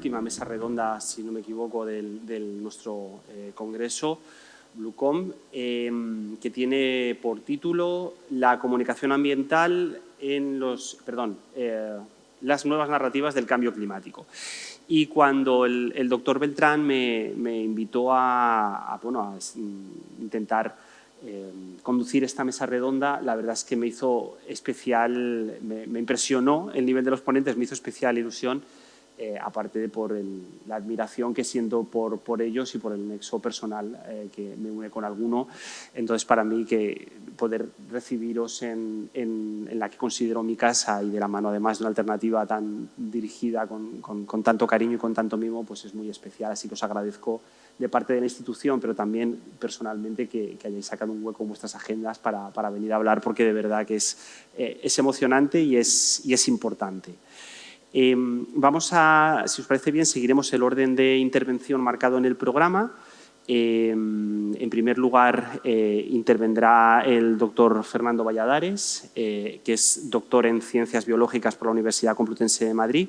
última mesa redonda, si no me equivoco, de nuestro congreso, Bluecom, que tiene por título la comunicación ambiental en las nuevas narrativas del cambio climático. Y cuando el doctor Beltrán me invitó a intentar conducir esta mesa redonda, la verdad es que me hizo especial, me impresionó el nivel de los ponentes, me hizo especial ilusión, aparte de por la admiración que siento por ellos y por el nexo personal que me une con alguno. Entonces, para mí, que poder recibiros en la que considero mi casa y de la mano, además, de una alternativa tan dirigida con tanto cariño y con tanto mimo, pues es muy especial. Así que os agradezco de parte de la institución, pero también personalmente que hayáis sacado un hueco en vuestras agendas para venir a hablar, porque de verdad que es emocionante y es importante. Vamos a, si os parece bien, seguiremos el orden de intervención marcado en el programa. En primer lugar, intervendrá el doctor Fernando Valladares, que es doctor en Ciencias Biológicas por la Universidad Complutense de Madrid,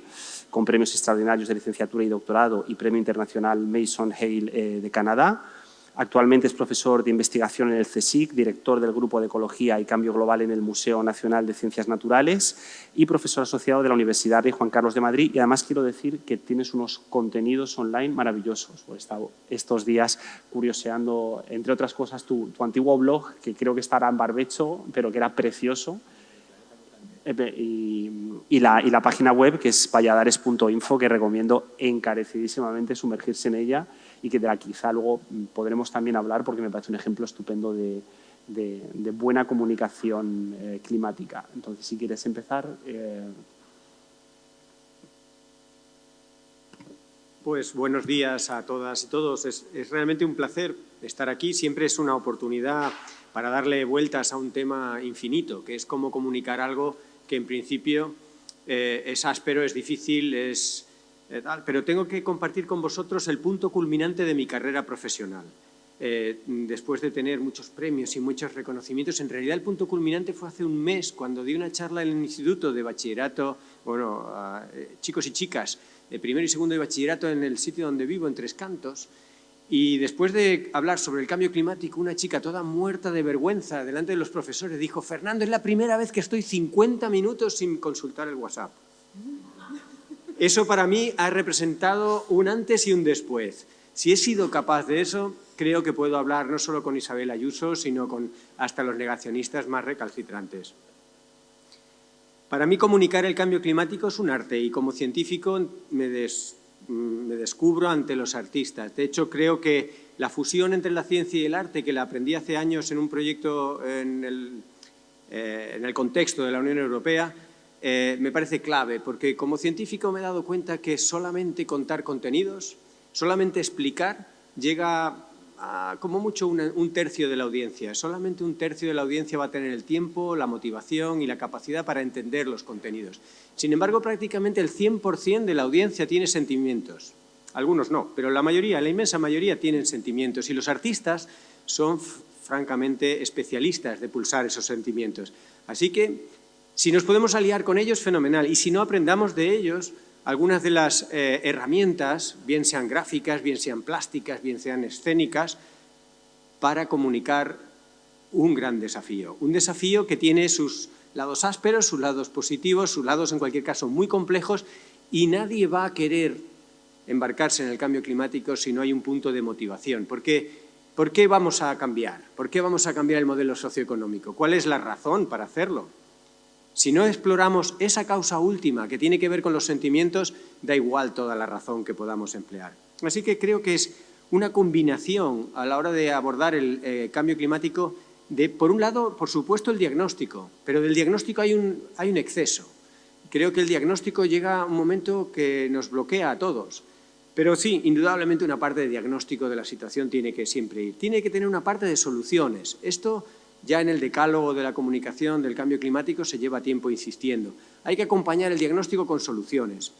con premios extraordinarios de licenciatura y doctorado y Premio Internacional Mason Hale de Canadá. Actualmente es profesor de investigación en el CSIC, director del Grupo de Ecología y Cambio Global en el Museo Nacional de Ciencias Naturales y profesor asociado de la Universidad Rey Juan Carlos de Madrid. Y además quiero decir que tienes unos contenidos online maravillosos. He estado estos días curioseando, entre otras cosas, tu antiguo blog, que creo que estará en barbecho, pero que era precioso. Y la página web, que es valladares.info, que recomiendo encarecidísimamente sumergirse en ella y que de la quizá luego podremos también hablar, porque me parece un ejemplo estupendo de buena comunicación climática. Entonces, si quieres empezar. Pues buenos días a todas y todos. Es realmente un placer estar aquí. Siempre es una oportunidad para darle vueltas a un tema infinito, que es cómo comunicar algo que en principio es áspero, es difícil, pero tengo que compartir con vosotros el punto culminante de mi carrera profesional. Después de tener muchos premios y muchos reconocimientos, en realidad el punto culminante fue hace un mes, cuando di una charla en el Instituto de Bachillerato, a chicos y chicas de primero y segundo de bachillerato en el sitio donde vivo, en Tres Cantos. Y después de hablar sobre el cambio climático, una chica toda muerta de vergüenza delante de los profesores dijo: Fernando, es la primera vez que estoy 50 minutos sin consultar el WhatsApp. Eso para mí ha representado un antes y un después. Si he sido capaz de eso, creo que puedo hablar no solo con Isabel Ayuso, sino con hasta los negacionistas más recalcitrantes. Para mí comunicar el cambio climático es un arte y como científico me descubro ante los artistas. De hecho, creo que la fusión entre la ciencia y el arte, que la aprendí hace años en un proyecto en el contexto de la Unión Europea, me parece clave, porque como científico me he dado cuenta que solamente contar contenidos, solamente explicar, llega a como mucho un tercio de la audiencia. Solamente un tercio de la audiencia va a tener el tiempo, la motivación y la capacidad para entender los contenidos. Sin embargo, prácticamente el 100% de la audiencia tiene sentimientos. Algunos no, pero la mayoría, la inmensa mayoría, tienen sentimientos. Y los artistas son, francamente, especialistas de pulsar esos sentimientos. Así que, si nos podemos aliar con ellos, fenomenal. Y si no, aprendamos de ellos algunas de las herramientas, bien sean gráficas, bien sean plásticas, bien sean escénicas, para comunicar un gran desafío. Un desafío que tiene sus lados ásperos, sus lados positivos, sus lados, en cualquier caso, muy complejos, y nadie va a querer embarcarse en el cambio climático si no hay un punto de motivación. ¿Por qué vamos a cambiar? ¿Por qué vamos a cambiar el modelo socioeconómico? ¿Cuál es la razón para hacerlo? Si no exploramos esa causa última que tiene que ver con los sentimientos, da igual toda la razón que podamos emplear. Así que creo que es una combinación a la hora de abordar el cambio climático de, por un lado, por supuesto, el diagnóstico, pero del diagnóstico hay un exceso. Creo que el diagnóstico llega a un momento que nos bloquea a todos. Pero sí, indudablemente una parte de diagnóstico de la situación tiene que siempre ir. Tiene que tener una parte de soluciones. Esto ya en el decálogo de la comunicación del cambio climático se lleva tiempo insistiendo. Hay que acompañar el diagnóstico con soluciones.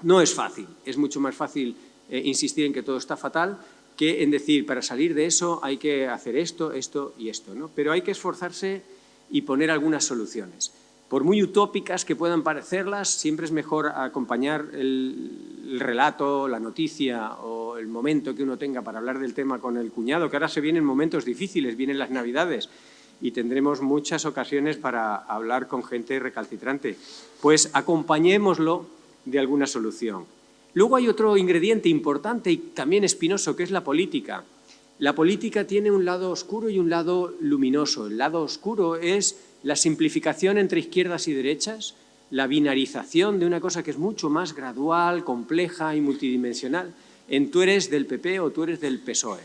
No es fácil, es mucho más fácil insistir en que todo está fatal que en decir, para salir de eso hay que hacer esto, esto y esto, ¿no? Pero hay que esforzarse y poner algunas soluciones. Por muy utópicas que puedan parecerlas, siempre es mejor acompañar el relato, la noticia o el momento que uno tenga para hablar del tema con el cuñado, que ahora se vienen momentos difíciles, vienen las Navidades y tendremos muchas ocasiones para hablar con gente recalcitrante. Pues acompañémoslo de alguna solución. Luego hay otro ingrediente importante y también espinoso, que es la política. La política tiene un lado oscuro y un lado luminoso. El lado oscuro es la simplificación entre izquierdas y derechas, la binarización de una cosa que es mucho más gradual, compleja y multidimensional, en tú eres del PP o tú eres del PSOE.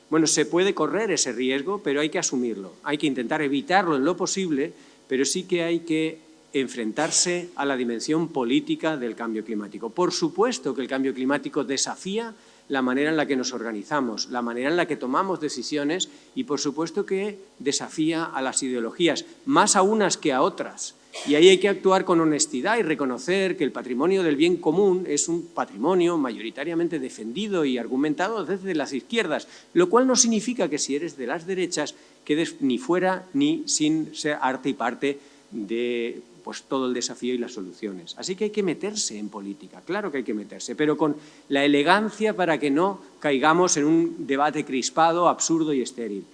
Bueno, se puede correr ese riesgo, pero hay que asumirlo. Hay que intentar evitarlo en lo posible, pero sí que hay que enfrentarse a la dimensión política del cambio climático. Por supuesto que el cambio climático desafía la manera en la que nos organizamos, la manera en la que tomamos decisiones y, por supuesto, que desafía a las ideologías, más a unas que a otras. Y ahí hay que actuar con honestidad y reconocer que el patrimonio del bien común es un patrimonio mayoritariamente defendido y argumentado desde las izquierdas, lo cual no significa que si eres de las derechas quedes ni fuera ni sin ser arte y parte de todo el desafío y las soluciones. Así que hay que meterse en política, claro que hay que meterse, pero con la elegancia para que no caigamos en un debate crispado, absurdo y estéril.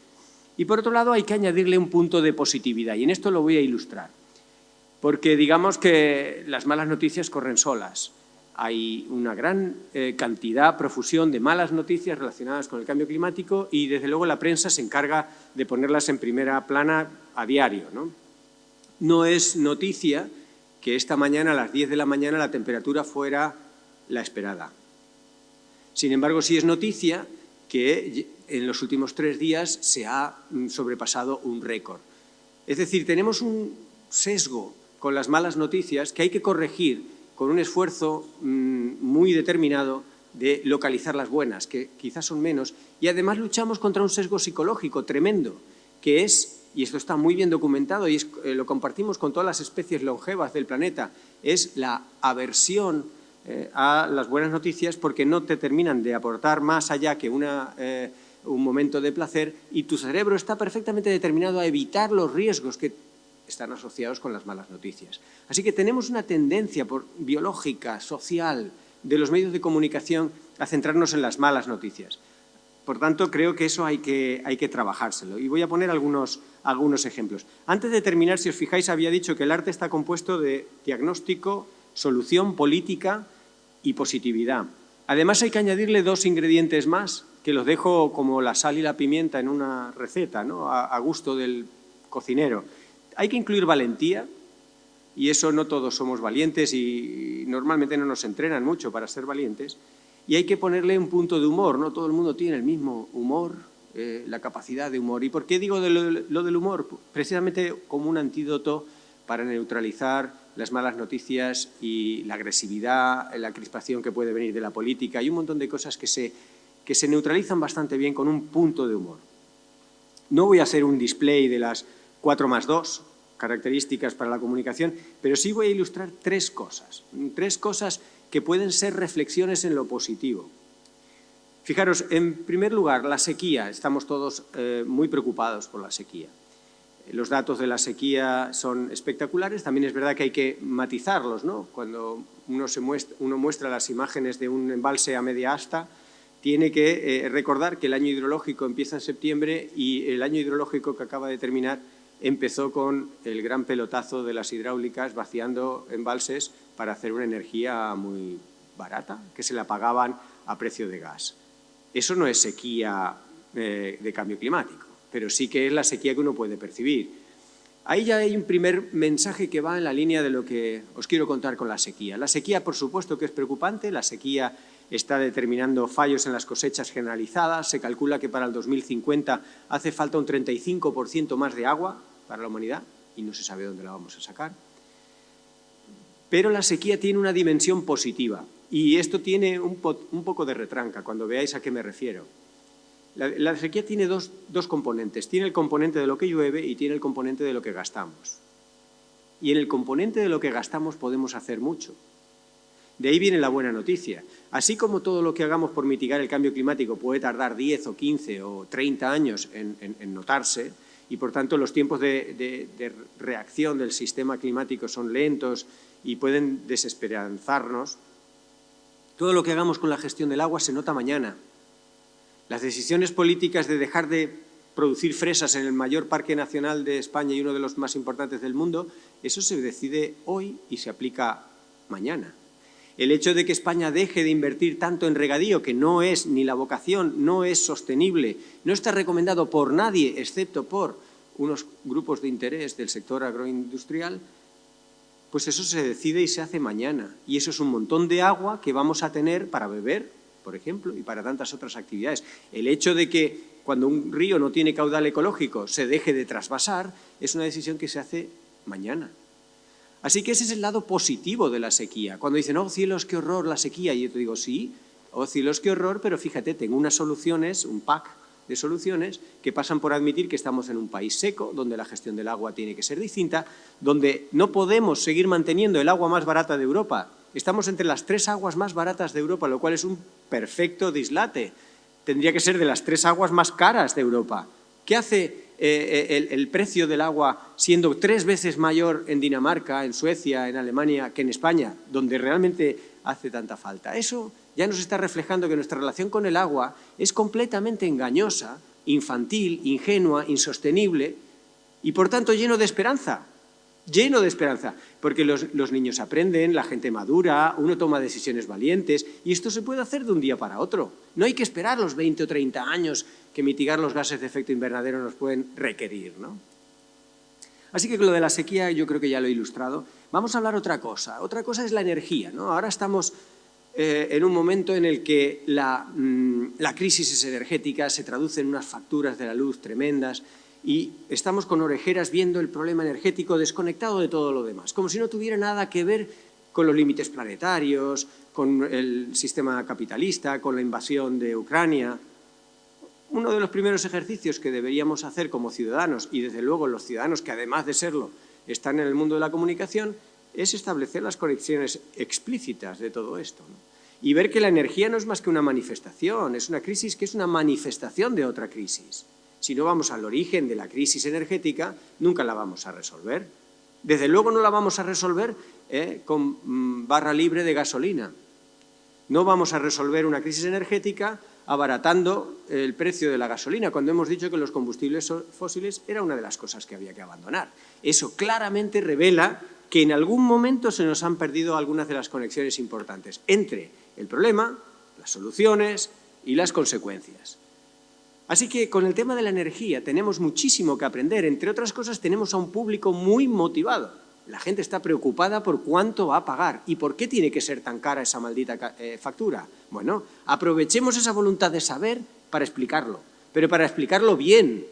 Y por otro lado hay que añadirle un punto de positividad, y en esto lo voy a ilustrar, porque digamos que las malas noticias corren solas. Hay una gran cantidad, profusión de malas noticias relacionadas con el cambio climático y desde luego la prensa se encarga de ponerlas en primera plana a diario, ¿no? No es noticia que esta mañana a las 10 de la mañana la temperatura fuera la esperada. Sin embargo, sí es noticia que en los últimos 3 días se ha sobrepasado un récord. Es decir, tenemos un sesgo con las malas noticias que hay que corregir con un esfuerzo muy determinado de localizar las buenas, que quizás son menos, y además luchamos contra un sesgo psicológico tremendo, que es, y esto está muy bien documentado y lo compartimos con todas las especies longevas del planeta, es la aversión a las buenas noticias porque no te terminan de aportar más allá que un momento de placer y tu cerebro está perfectamente determinado a evitar los riesgos que están asociados con las malas noticias. Así que tenemos una tendencia biológica, social, de los medios de comunicación a centrarnos en las malas noticias. Por tanto, creo que eso hay que trabajárselo. Y voy a poner algunos ejemplos. Antes de terminar, si os fijáis, había dicho que el arte está compuesto de diagnóstico, solución, política y positividad. Además, hay que añadirle 2 ingredientes más, que los dejo como la sal y la pimienta en una receta, ¿no? a gusto del cocinero. Hay que incluir valentía, y eso no todos somos valientes y normalmente no nos entrenan mucho para ser valientes. Y hay que ponerle un punto de humor, no todo el mundo tiene el mismo humor, la capacidad de humor. ¿Y por qué digo lo del humor? Precisamente como un antídoto para neutralizar las malas noticias y la agresividad, la crispación que puede venir de la política. Hay un montón de cosas que se neutralizan bastante bien con un punto de humor. No voy a hacer un display de las 4+2 características para la comunicación, pero sí voy a ilustrar 3 cosas. 3 cosas que pueden ser reflexiones en lo positivo. Fijaros, en primer lugar, la sequía. Estamos todos muy preocupados por la sequía. Los datos de la sequía son espectaculares. También es verdad que hay que matizarlos, ¿no? Cuando uno muestra las imágenes de un embalse a media asta, tiene que recordar que el año hidrológico empieza en septiembre y el año hidrológico que acaba de terminar empezó con el gran pelotazo de las hidráulicas vaciando embalses para hacer una energía muy barata, que se la pagaban a precio de gas. Eso no es sequía de cambio climático, pero sí que es la sequía que uno puede percibir. Ahí ya hay un primer mensaje que va en la línea de lo que os quiero contar con la sequía. La sequía, por supuesto, que es preocupante. La sequía está determinando fallos en las cosechas generalizadas. Se calcula que para el 2050 hace falta un 35% más de agua para la humanidad y no se sabe dónde la vamos a sacar. Pero la sequía tiene una dimensión positiva y esto tiene un poco de retranca cuando veáis a qué me refiero. La sequía tiene dos componentes. Tiene el componente de lo que llueve y tiene el componente de lo que gastamos. Y en el componente de lo que gastamos podemos hacer mucho. De ahí viene la buena noticia. Así como todo lo que hagamos por mitigar el cambio climático puede tardar 10 o 15 o 30 años en notarse, y por tanto los tiempos de reacción del sistema climático son lentos y pueden desesperanzarnos. Todo lo que hagamos con la gestión del agua se nota mañana. Las decisiones políticas de dejar de producir fresas en el mayor parque nacional de España y uno de los más importantes del mundo, eso se decide hoy y se aplica mañana. El hecho de que España deje de invertir tanto en regadío, que no es ni la vocación, no es sostenible, no está recomendado por nadie, excepto por unos grupos de interés del sector agroindustrial, pues eso se decide y se hace mañana. Y eso es un montón de agua que vamos a tener para beber, por ejemplo, y para tantas otras actividades. El hecho de que cuando un río no tiene caudal ecológico se deje de trasvasar es una decisión que se hace mañana. Así que ese es el lado positivo de la sequía. Cuando dicen, oh cielos, qué horror la sequía, y yo te digo, sí, oh cielos, qué horror, pero fíjate, tengo unas soluciones, un pack de soluciones que pasan por admitir que estamos en un país seco, donde la gestión del agua tiene que ser distinta, donde no podemos seguir manteniendo el agua más barata de Europa. Estamos entre las 3 aguas más baratas de Europa, lo cual es un perfecto dislate. Tendría que ser de las 3 aguas más caras de Europa. ¿Qué hace el precio del agua siendo 3 veces mayor en Dinamarca, en Suecia, en Alemania, que en España, donde realmente hace tanta falta? Eso ya nos está reflejando que nuestra relación con el agua es completamente engañosa, infantil, ingenua, insostenible y, por tanto, lleno de esperanza, porque los niños aprenden, la gente madura, uno toma decisiones valientes y esto se puede hacer de un día para otro. No hay que esperar los 20 o 30 años que mitigar los gases de efecto invernadero nos pueden requerir, ¿no? Así que con lo de la sequía yo creo que ya lo he ilustrado. Vamos a hablar otra cosa. Otra cosa es la energía, ¿no? Ahora estamos en un momento en el que la crisis energética se traduce en unas facturas de la luz tremendas y estamos con orejeras viendo el problema energético desconectado de todo lo demás, como si no tuviera nada que ver con los límites planetarios, con el sistema capitalista, con la invasión de Ucrania. Uno de los primeros ejercicios que deberíamos hacer como ciudadanos, y desde luego los ciudadanos que además de serlo están en el mundo de la comunicación, es establecer las conexiones explícitas de todo esto, ¿no? Y ver que la energía no es más que una manifestación, es una crisis que es una manifestación de otra crisis. Si no vamos al origen de la crisis energética, nunca la vamos a resolver. Desde luego no la vamos a resolver con barra libre de gasolina. No vamos a resolver una crisis energética abaratando el precio de la gasolina, cuando hemos dicho que los combustibles fósiles era una de las cosas que había que abandonar. Eso claramente revela que en algún momento se nos han perdido algunas de las conexiones importantes entre el problema, las soluciones y las consecuencias. Así que con el tema de la energía tenemos muchísimo que aprender. Entre otras cosas, tenemos a un público muy motivado. La gente está preocupada por cuánto va a pagar y por qué tiene que ser tan cara esa maldita factura. Bueno, aprovechemos esa voluntad de saber para explicarlo, pero para explicarlo bien.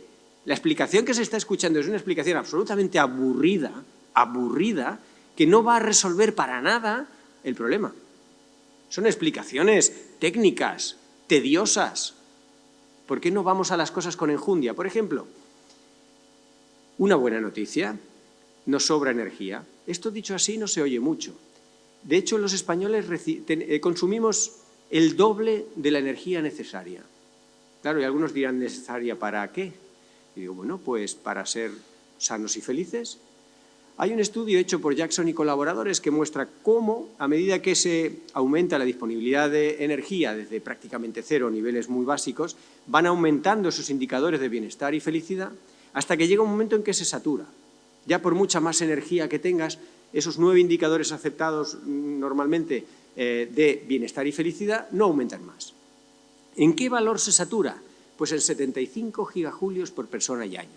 La explicación que se está escuchando es una explicación absolutamente aburrida, que no va a resolver para nada el problema. Son explicaciones técnicas, tediosas. ¿Por qué no vamos a las cosas con enjundia? Por ejemplo, una buena noticia, nos sobra energía. Esto dicho así no se oye mucho. De hecho, los españoles consumimos el doble de la energía necesaria. Claro, y algunos dirán, ¿necesaria para qué? Y digo, bueno, pues para ser sanos y felices. Hay un estudio hecho por Jackson y colaboradores que muestra cómo, a medida que se aumenta la disponibilidad de energía desde prácticamente cero, niveles muy básicos, van aumentando esos indicadores de bienestar y felicidad hasta que llega un momento en que se satura. Ya por mucha más energía que tengas, esos 9 indicadores aceptados normalmente de bienestar y felicidad no aumentan más. ¿En qué valor se satura? Pues en 75 gigajulios por persona y año,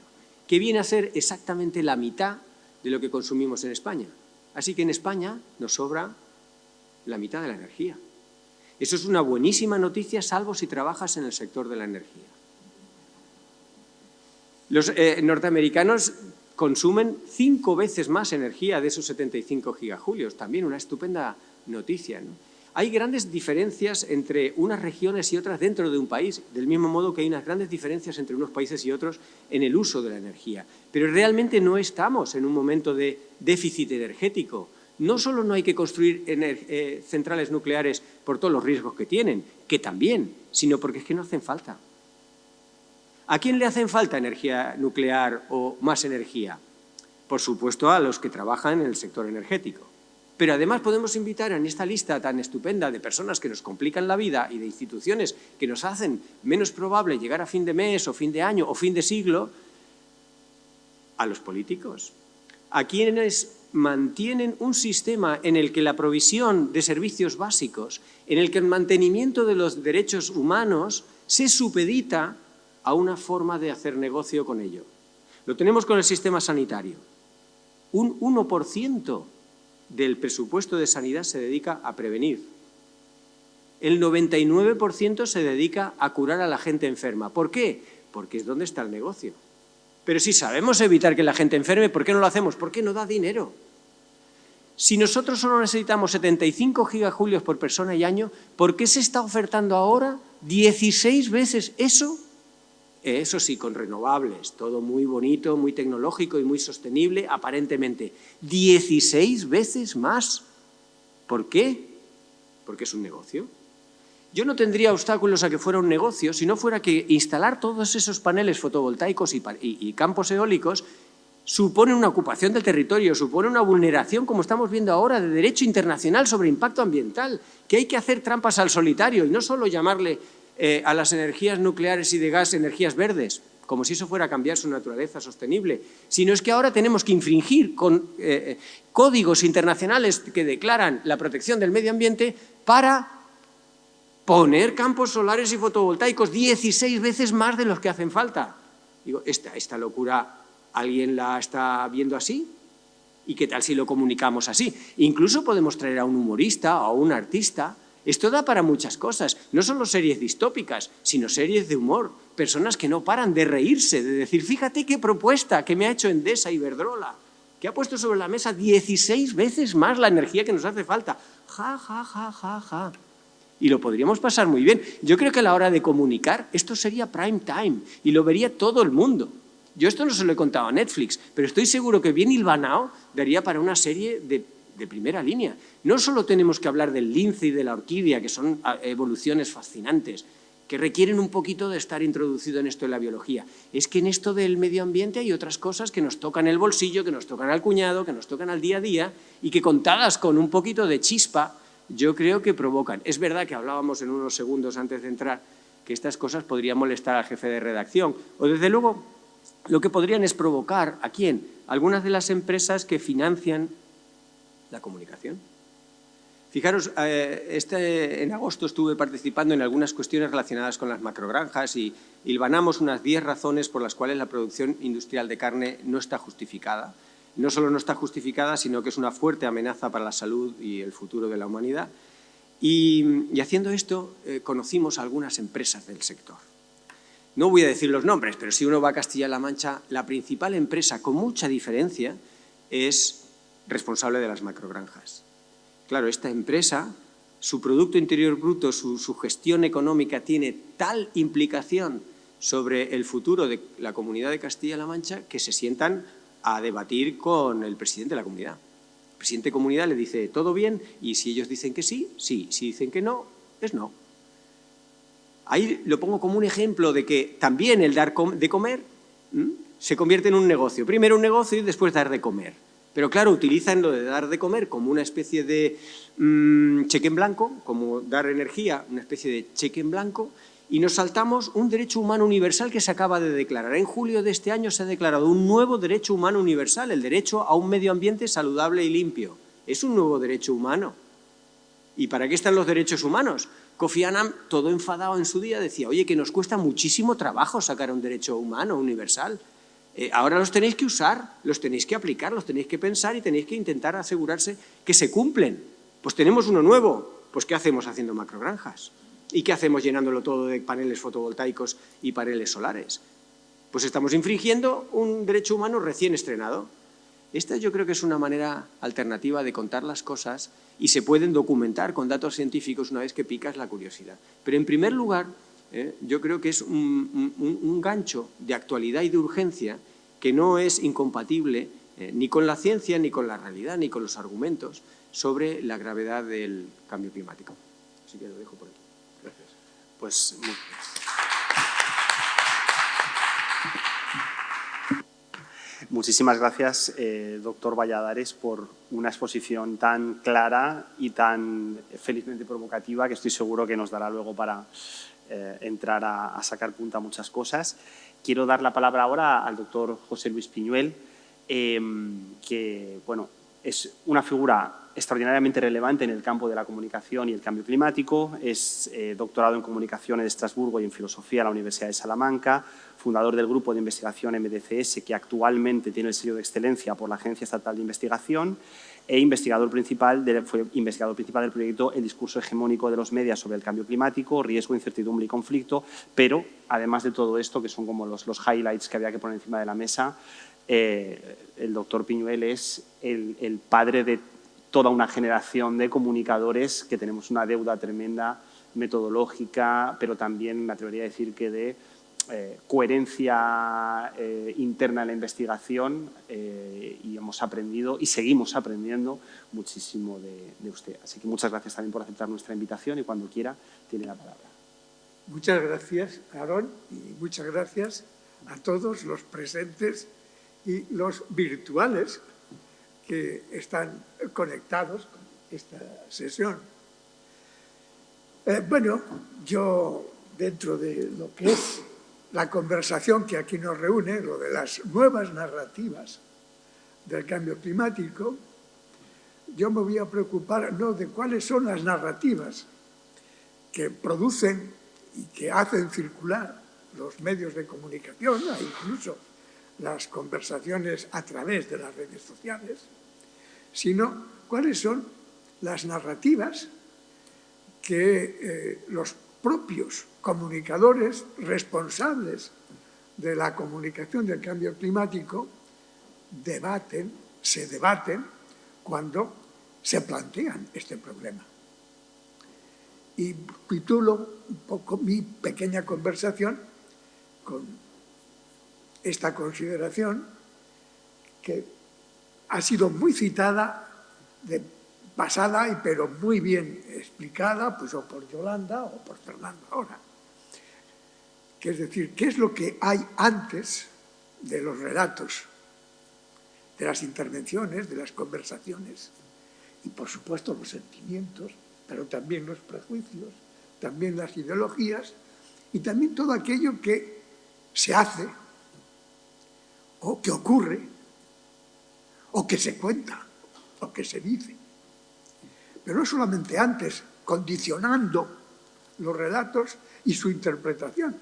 que viene a ser exactamente la mitad de lo que consumimos en España. Así que en España nos sobra la mitad de la energía. Eso es una buenísima noticia, salvo si trabajas en el sector de la energía. Los norteamericanos consumen 5 veces más energía de esos 75 gigajulios. También una estupenda noticia, ¿no? Hay grandes diferencias entre unas regiones y otras dentro de un país, del mismo modo que hay unas grandes diferencias entre unos países y otros en el uso de la energía. Pero realmente no estamos en un momento de déficit energético. No solo no hay que construir centrales nucleares por todos los riesgos que tienen, que también, sino porque es que no hacen falta. ¿A quién le hacen falta energía nuclear o más energía? Por supuesto, a los que trabajan en el sector energético. Pero además podemos invitar en esta lista tan estupenda de personas que nos complican la vida y de instituciones que nos hacen menos probable llegar a fin de mes o fin de año o fin de siglo, a los políticos, a quienes mantienen un sistema en el que la provisión de servicios básicos, en el que el mantenimiento de los derechos humanos se supedita a una forma de hacer negocio con ello. Lo tenemos con el sistema sanitario. Un 1% del presupuesto de sanidad se dedica a prevenir. El 99% se dedica a curar a la gente enferma. ¿Por qué? Porque es donde está el negocio. Pero si sabemos evitar que la gente enferme, ¿por qué no lo hacemos? Porque no da dinero. Si nosotros solo necesitamos 75 gigajulios por persona y año, ¿por qué se está ofertando ahora 16 veces eso? Eso sí, con renovables, todo muy bonito, muy tecnológico y muy sostenible, aparentemente. 16 veces más. ¿Por qué? Porque es un negocio. Yo no tendría obstáculos a que fuera un negocio si no fuera que instalar todos esos paneles fotovoltaicos y campos eólicos supone una ocupación del territorio, supone una vulneración, como estamos viendo ahora, de derecho internacional sobre impacto ambiental, que hay que hacer trampas al solitario y no solo llamarle a las energías nucleares y de gas energías verdes, como si eso fuera a cambiar su naturaleza sostenible, sino es que ahora tenemos que infringir con códigos internacionales que declaran la protección del medio ambiente para poner campos solares y fotovoltaicos 16 veces más de los que hacen falta. Digo, esta locura, ¿alguien la está viendo así? ¿Y qué tal si lo comunicamos así? Incluso podemos traer a un humorista o a un artista. Esto da para muchas cosas, no solo series distópicas, sino series de humor, personas que no paran de reírse, de decir, fíjate qué propuesta que me ha hecho Endesa Iberdrola, que ha puesto sobre la mesa 16 veces más la energía que nos hace falta. Ja, ja, ja, ja, ja. Y lo podríamos pasar muy bien. Yo creo que a la hora de comunicar, esto sería prime time y lo vería todo el mundo. Yo esto no se lo he contado a Netflix, pero estoy seguro que bien hilvanado daría para una serie de primera línea. No solo tenemos que hablar del lince y de la orquídea, que son evoluciones fascinantes, que requieren un poquito de estar introducido en esto de la biología. Es que en esto del medio ambiente hay otras cosas que nos tocan el bolsillo, que nos tocan al cuñado, que nos tocan al día a día y que contadas con un poquito de chispa, yo creo que provocan. Es verdad que hablábamos en unos segundos antes de entrar que estas cosas podrían molestar al jefe de redacción o desde luego lo que podrían es provocar, ¿a quién? Algunas de las empresas que financian la comunicación. Fijaros, en agosto estuve participando en algunas cuestiones relacionadas con las macrogranjas y hilvanamos unas 10 razones por las cuales la producción industrial de carne no está justificada. No solo no está justificada, sino que es una fuerte amenaza para la salud y el futuro de la humanidad. Y haciendo esto, conocimos a algunas empresas del sector. No voy a decir los nombres, pero si uno va a Castilla-La Mancha, la principal empresa, con mucha diferencia, es responsable de las macrogranjas. Claro, esta empresa, su Producto Interior Bruto, su gestión económica tiene tal implicación sobre el futuro de la comunidad de Castilla-La Mancha que se sientan a debatir con el presidente de la comunidad. El presidente de comunidad le dice, ¿todo bien? Y si ellos dicen que sí, sí. Si dicen que no, es no. Ahí lo pongo como un ejemplo de que también el dar de comer se convierte en un negocio. Primero un negocio y después dar de comer. Pero claro, utilizan lo de dar de comer como una especie de cheque en blanco, como dar energía, una especie de cheque en blanco, y nos saltamos un derecho humano universal que se acaba de declarar. En julio de este año se ha declarado un nuevo derecho humano universal, el derecho a un medio ambiente saludable y limpio. Es un nuevo derecho humano. ¿Y para qué están los derechos humanos? Kofi Annan, todo enfadado en su día, decía, oye, que nos cuesta muchísimo trabajo sacar un derecho humano universal. Ahora los tenéis que usar, los tenéis que aplicar, los tenéis que pensar y tenéis que intentar asegurarse que se cumplen. Pues tenemos uno nuevo. Pues ¿qué hacemos haciendo macrogranjas? ¿Y qué hacemos llenándolo todo de paneles fotovoltaicos y paneles solares? Pues estamos infringiendo un derecho humano recién estrenado. Esta yo creo que es una manera alternativa de contar las cosas y se pueden documentar con datos científicos una vez que picas la curiosidad. Pero en primer lugar, yo creo que es un gancho de actualidad y de urgencia que no es incompatible ni con la ciencia, ni con la realidad, ni con los argumentos sobre la gravedad del cambio climático. Así que lo dejo por aquí. Gracias. Pues muchísimas gracias, doctor Valladares, por una exposición tan clara y tan felizmente provocativa que estoy seguro que nos dará luego para entrar a sacar punta a muchas cosas. Quiero dar la palabra ahora al doctor José Luis Piñuel, que bueno, es una figura extraordinariamente relevante en el campo de la comunicación y el cambio climático. Es doctorado en Comunicación en Estrasburgo y en Filosofía en la Universidad de Salamanca, fundador del grupo de investigación MDCS, que actualmente tiene el sello de excelencia por la Agencia Estatal de Investigación, e fue investigador principal del proyecto El discurso hegemónico de los medios sobre el cambio climático, riesgo, incertidumbre y conflicto. Pero, además de todo esto, que son como los highlights que había que poner encima de la mesa, el doctor Piñuel es el padre de toda una generación de comunicadores que tenemos una deuda tremenda metodológica, pero también me atrevería a decir que de coherencia interna en la investigación, y hemos aprendido y seguimos aprendiendo muchísimo de usted. Así que muchas gracias también por aceptar nuestra invitación y cuando quiera tiene la palabra. Muchas gracias, Aarón, y muchas gracias a todos los presentes y los virtuales que están conectados con esta sesión. Bueno, yo, dentro de lo que es la conversación que aquí nos reúne, lo de las nuevas narrativas del cambio climático, yo me voy a preocupar no de cuáles son las narrativas que producen y que hacen circular los medios de comunicación, e incluso las conversaciones a través de las redes sociales, sino cuáles son las narrativas que los propios comunicadores responsables de la comunicación del cambio climático se debaten cuando se plantean este problema. Y titulo un poco mi pequeña conversación con esta consideración que ha sido muy citada de pasada, pero muy bien explicada, pues o por Yolanda o por Fernando ahora. Que es decir, ¿qué es lo que hay antes de los relatos, de las intervenciones, de las conversaciones? Y por supuesto los sentimientos, pero también los prejuicios, también las ideologías y también todo aquello que se hace o que ocurre o que se cuenta o que se dice. Pero no solamente antes, condicionando los relatos y su interpretación,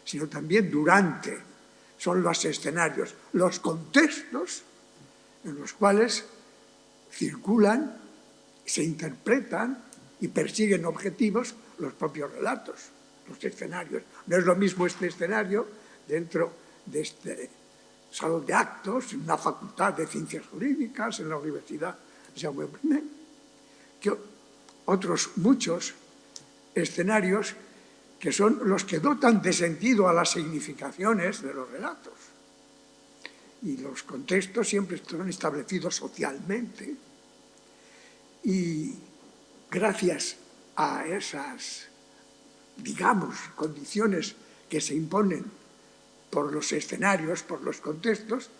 sino también durante. Son los escenarios, los contextos en los cuales circulan, se interpretan y persiguen objetivos los propios relatos, los escenarios. No es lo mismo este escenario dentro de este salón de actos, en una facultad de ciencias jurídicas, en la Universidad Jaume I, que otros muchos escenarios que son los que dotan de sentido a las significaciones de los relatos. Y los contextos siempre están establecidos socialmente y gracias a esas, digamos, condiciones que se imponen por los escenarios, por los contextos,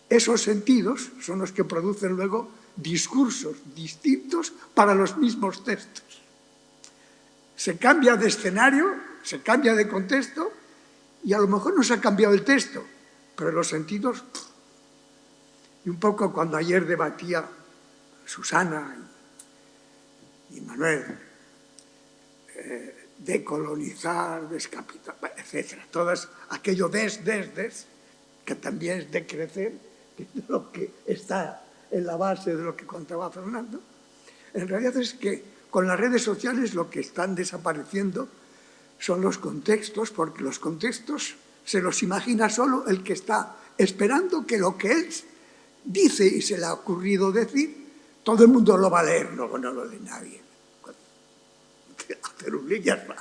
esos sentidos son los que producen luego discursos distintos para los mismos textos. Se cambia de escenario, se cambia de contexto y a lo mejor no se ha cambiado el texto, pero los sentidos... Y un poco cuando ayer debatía Susana y Manuel, decolonizar, descapitalizar, etc. Todas aquello que también es decrecer, que es lo que está en la base de lo que contaba Fernando. En realidad es que con las redes sociales lo que están desapareciendo son los contextos, porque los contextos se los imagina solo el que está esperando que lo que él dice y se le ha ocurrido decir, todo el mundo lo va a leer, luego no lo lee nadie. Hacer un link ya está.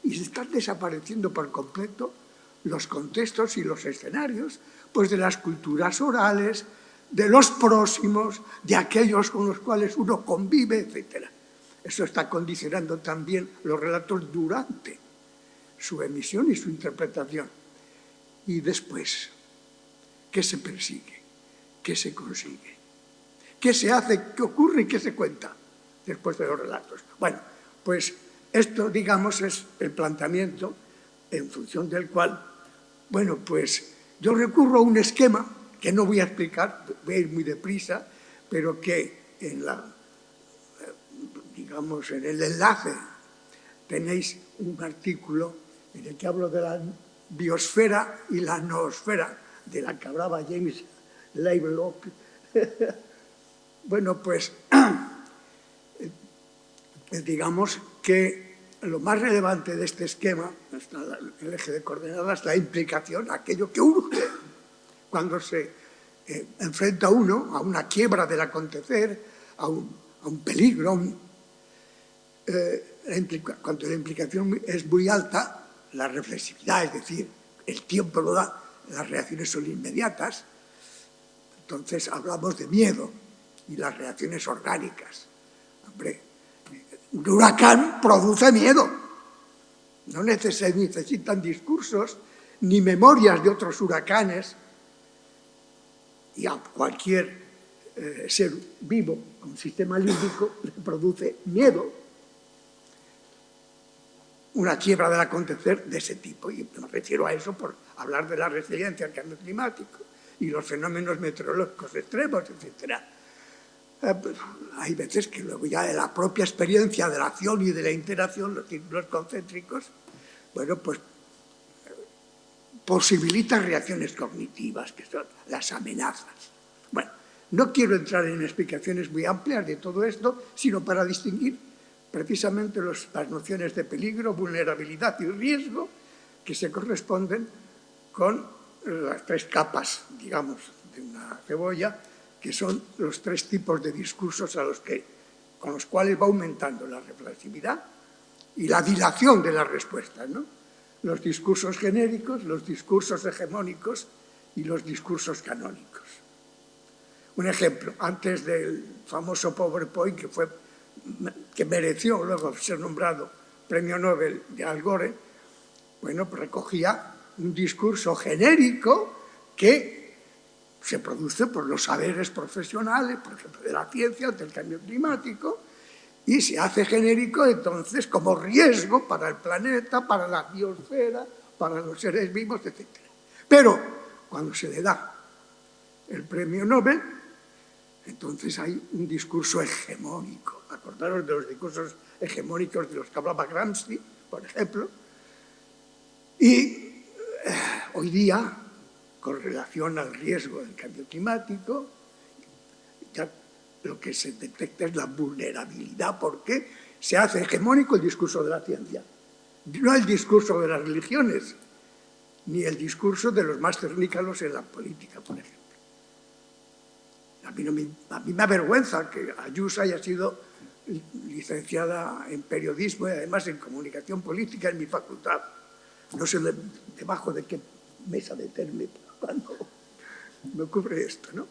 Y se están desapareciendo por completo los contextos y los escenarios pues de las culturas orales, de los próximos, de aquellos con los cuales uno convive, etc. Eso está condicionando también los relatos durante su emisión y su interpretación. Y después, ¿qué se persigue? ¿qué se consigue? ¿Qué se hace? ¿Qué ocurre y qué se cuenta después de los relatos? Bueno, pues esto, digamos, es el planteamiento en función del cual, bueno, pues yo recurro a un esquema que no voy a explicar, voy a ir muy deprisa, pero que digamos, en el enlace tenéis un artículo en el que hablo de la biosfera y la noosfera, de la que hablaba James Lovelock. Bueno, pues digamos que lo más relevante de este esquema, el eje de coordenadas, la implicación, aquello que urge cuando se enfrenta uno a una quiebra del acontecer, a un peligro, cuando la implicación es muy alta, la reflexividad, es decir, el tiempo lo da, las reacciones son inmediatas, entonces hablamos de miedo y las reacciones orgánicas. Hombre, un huracán produce miedo, no necesitan discursos ni memorias de otros huracanes, y a cualquier ser vivo con sistema límbico le produce miedo una quiebra del acontecer de ese tipo. Y me refiero a eso por hablar de la resiliencia al cambio climático y los fenómenos meteorológicos extremos, etc. Hay veces que luego ya de la propia experiencia de la acción y de la interacción, los círculos concéntricos, bueno, pues posibilita reacciones cognitivas, que son las amenazas. Bueno, no quiero entrar en explicaciones muy amplias de todo esto, sino para distinguir precisamente las nociones de peligro, vulnerabilidad y riesgo que se corresponden con las tres capas, digamos, de una cebolla, que son los tres tipos de discursos con los cuales va aumentando la reflexividad y la dilación de las respuestas, ¿no? Los discursos genéricos, los discursos hegemónicos y los discursos canónicos. Un ejemplo, antes del famoso PowerPoint que mereció luego ser nombrado Premio Nobel de Al Gore, bueno, pues recogía un discurso genérico que se produce por los saberes profesionales, por ejemplo, de la ciencia, del cambio climático, y se hace genérico entonces como riesgo para el planeta, para la biosfera, para los seres vivos, etc. Pero cuando se le da el premio Nobel, entonces hay un discurso hegemónico. Acordaros de los discursos hegemónicos de los que hablaba Gramsci, por ejemplo. Y hoy día, con relación al riesgo del cambio climático, ya lo que se detecta es la vulnerabilidad, porque se hace hegemónico el discurso de la ciencia, no el discurso de las religiones, ni el discurso de los más cernícalos en la política, por ejemplo. A mí me avergüenza que Ayuso haya sido licenciada en periodismo y además en comunicación política en mi facultad. No sé debajo de qué mesa meterme cuando me ocurre esto, ¿no?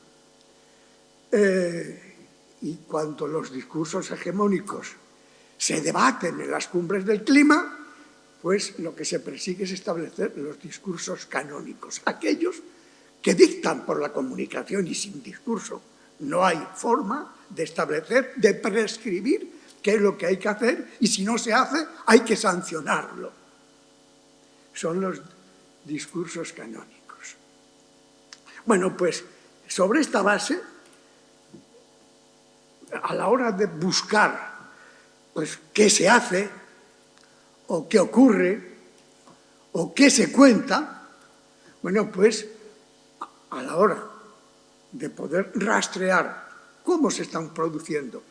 Y cuando los discursos hegemónicos se debaten en las cumbres del clima, pues lo que se persigue es establecer los discursos canónicos, aquellos que dictan por la comunicación y sin discurso. No hay forma de establecer, de prescribir qué es lo que hay que hacer y si no se hace hay que sancionarlo. Son los discursos canónicos. Bueno, pues sobre esta base, a la hora de buscar pues, qué se hace o qué ocurre o qué se cuenta, bueno, pues a la hora de poder rastrear cómo se están produciendo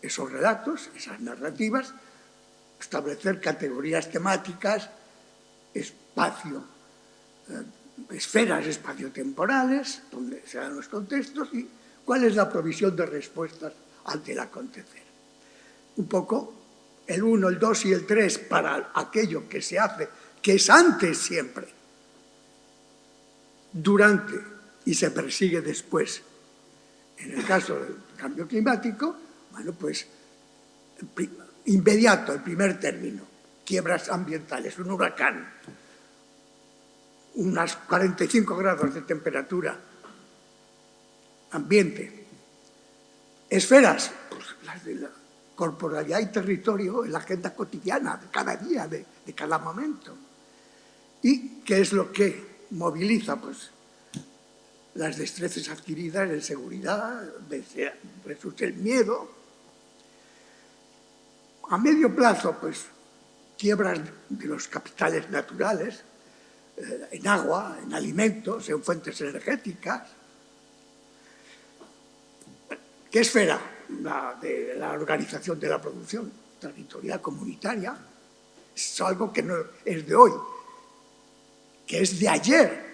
esos relatos, esas narrativas, establecer categorías temáticas, esferas espaciotemporales, donde se dan los contextos y cuál es la provisión de respuestas ante el acontecer. Un poco el 1, el 2 y el 3 para aquello que se hace, que es antes siempre, durante y se persigue después. En el caso del cambio climático, bueno, pues inmediato, el primer término, quiebras ambientales, un huracán, unas 45 grados de temperatura ambiente. Esferas, pues las de la corporalidad y territorio en la agenda cotidiana de cada día, de cada momento. ¿Y qué es lo que moviliza? Pues las destrezas adquiridas en seguridad, versus el miedo. A medio plazo, pues, quiebras de los capitales naturales, en agua, en alimentos, en fuentes energéticas. ¿Qué esfera? La de la organización de la producción territorial comunitaria. Es algo que no es de hoy, que es de ayer,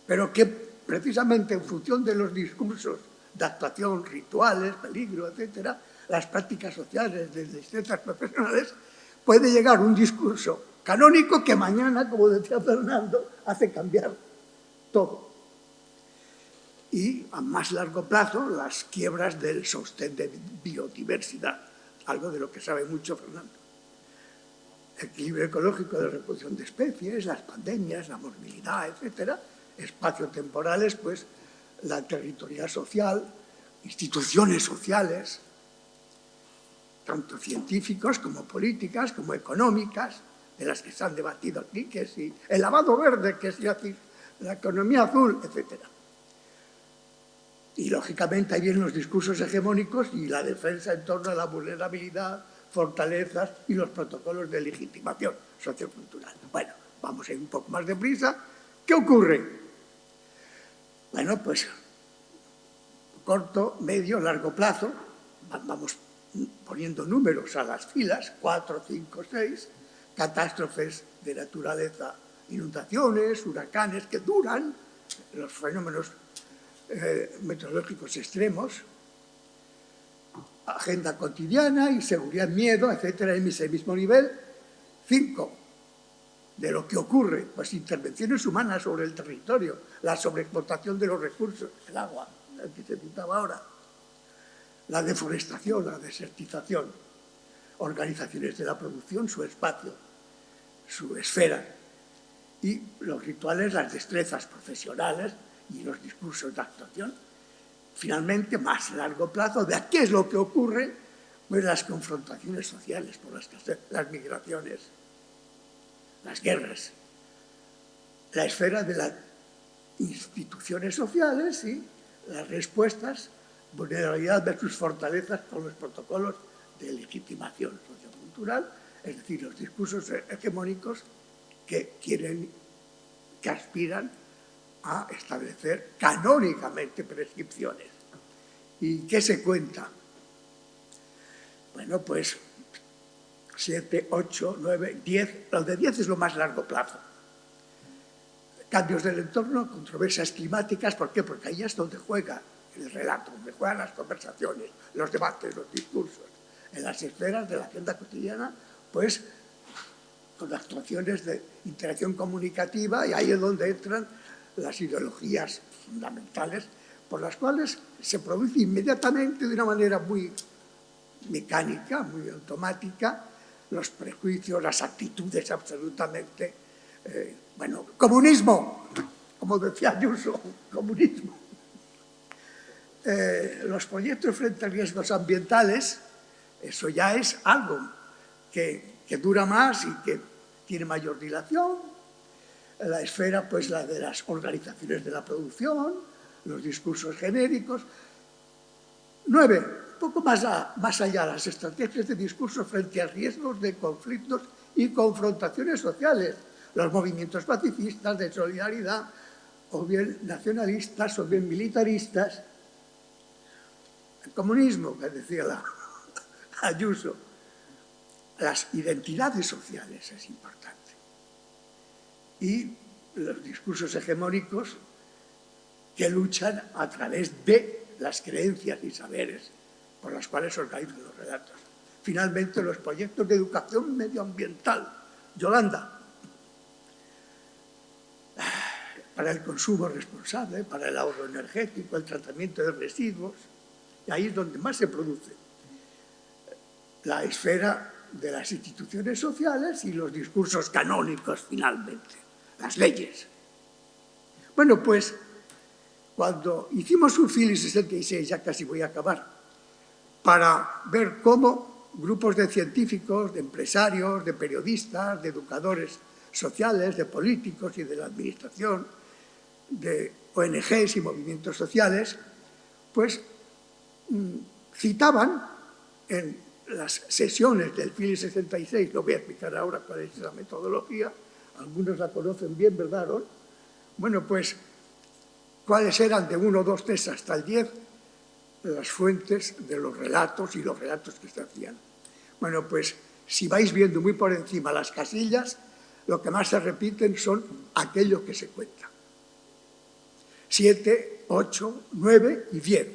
pero que precisamente en función de los discursos de actuación, rituales, peligro, etcétera, las prácticas sociales de destrezas profesionales, puede llegar un discurso canónico que mañana, como decía Fernando, hace cambiar todo. Y a más largo plazo, las quiebras del sostén de biodiversidad, algo de lo que sabe mucho Fernando. Equilibrio ecológico de reproducción de especies, las pandemias, la morbilidad, etcétera. Espacio-temporales, pues la territorialidad social, instituciones sociales, tanto científicos como políticas, como económicas, de las que se han debatido aquí, que si el lavado verde, que si la economía azul, etcétera. Y, lógicamente, ahí vienen los discursos hegemónicos y la defensa en torno a la vulnerabilidad, fortalezas y los protocolos de legitimación sociocultural. Bueno, vamos a ir un poco más deprisa. ¿Qué ocurre? Bueno, pues corto, medio, largo plazo, vamos poniendo números a las filas, 4, 5, 6, catástrofes de naturaleza, inundaciones, huracanes que duran, los fenómenos meteorológicos extremos, agenda cotidiana, inseguridad, miedo, etcétera, en ese mismo nivel. 5, de lo que ocurre, pues intervenciones humanas sobre el territorio, la sobreexplotación de los recursos, el agua, el que se citaba ahora, la deforestación, la desertización, organizaciones de la producción, su espacio, su esfera, y los rituales, las destrezas profesionales y los discursos de actuación. Finalmente, más a largo plazo, ¿de qué es lo que ocurre? Pues las confrontaciones sociales por las migraciones, las guerras, la esfera de las instituciones sociales y las respuestas, vulnerabilidad versus fortalezas por los protocolos de legitimación sociocultural, es decir, los discursos hegemónicos que aspiran a establecer canónicamente prescripciones. ¿Y qué se cuenta? Bueno, pues 7, 8, 9, 10. Lo de 10 es lo más largo plazo. Cambios del entorno, controversias climáticas. ¿Por qué? Porque ahí es donde juega el relato, donde juegan las conversaciones, los debates, los discursos. En las esferas de la agenda cotidiana, pues con actuaciones de interacción comunicativa, y ahí es donde entran las ideologías fundamentales por las cuales se produce inmediatamente, de una manera muy mecánica, muy automática, los prejuicios, las actitudes absolutamente... bueno, comunismo, como decía Ayuso, comunismo. Los proyectos frente a riesgos ambientales, eso ya es algo que dura más y que tiene mayor dilación. La esfera, pues la de las organizaciones de la producción, los discursos genéricos. 9, un poco más allá, las estrategias de discurso frente a riesgos de conflictos y confrontaciones sociales, los movimientos pacifistas de solidaridad, o bien nacionalistas, o bien militaristas. El comunismo, que decía Ayuso, las identidades sociales es importante. Y los discursos hegemónicos que luchan a través de las creencias y saberes por las cuales se organizan los relatos. Finalmente, los proyectos de educación medioambiental. Yolanda, para el consumo responsable, para el ahorro energético, el tratamiento de residuos, y ahí es donde más se produce la esfera de las instituciones sociales y los discursos canónicos, finalmente, las leyes. Bueno, pues cuando hicimos un Philly 66, ya casi voy a acabar, para ver cómo grupos de científicos, de empresarios, de periodistas, de educadores sociales, de políticos y de la administración, de ONGs y movimientos sociales, pues citaban en las sesiones del Philly 66, no voy a explicar ahora cuál es la metodología, algunos la conocen bien, ¿verdad, Aaron? Bueno, pues, ¿cuáles eran de 1, 2, 3 hasta el 10 las fuentes de los relatos y los relatos que se hacían? Bueno, pues, si vais viendo muy por encima las casillas, lo que más se repiten son aquello que se cuenta. 7, 8, 9 y 10.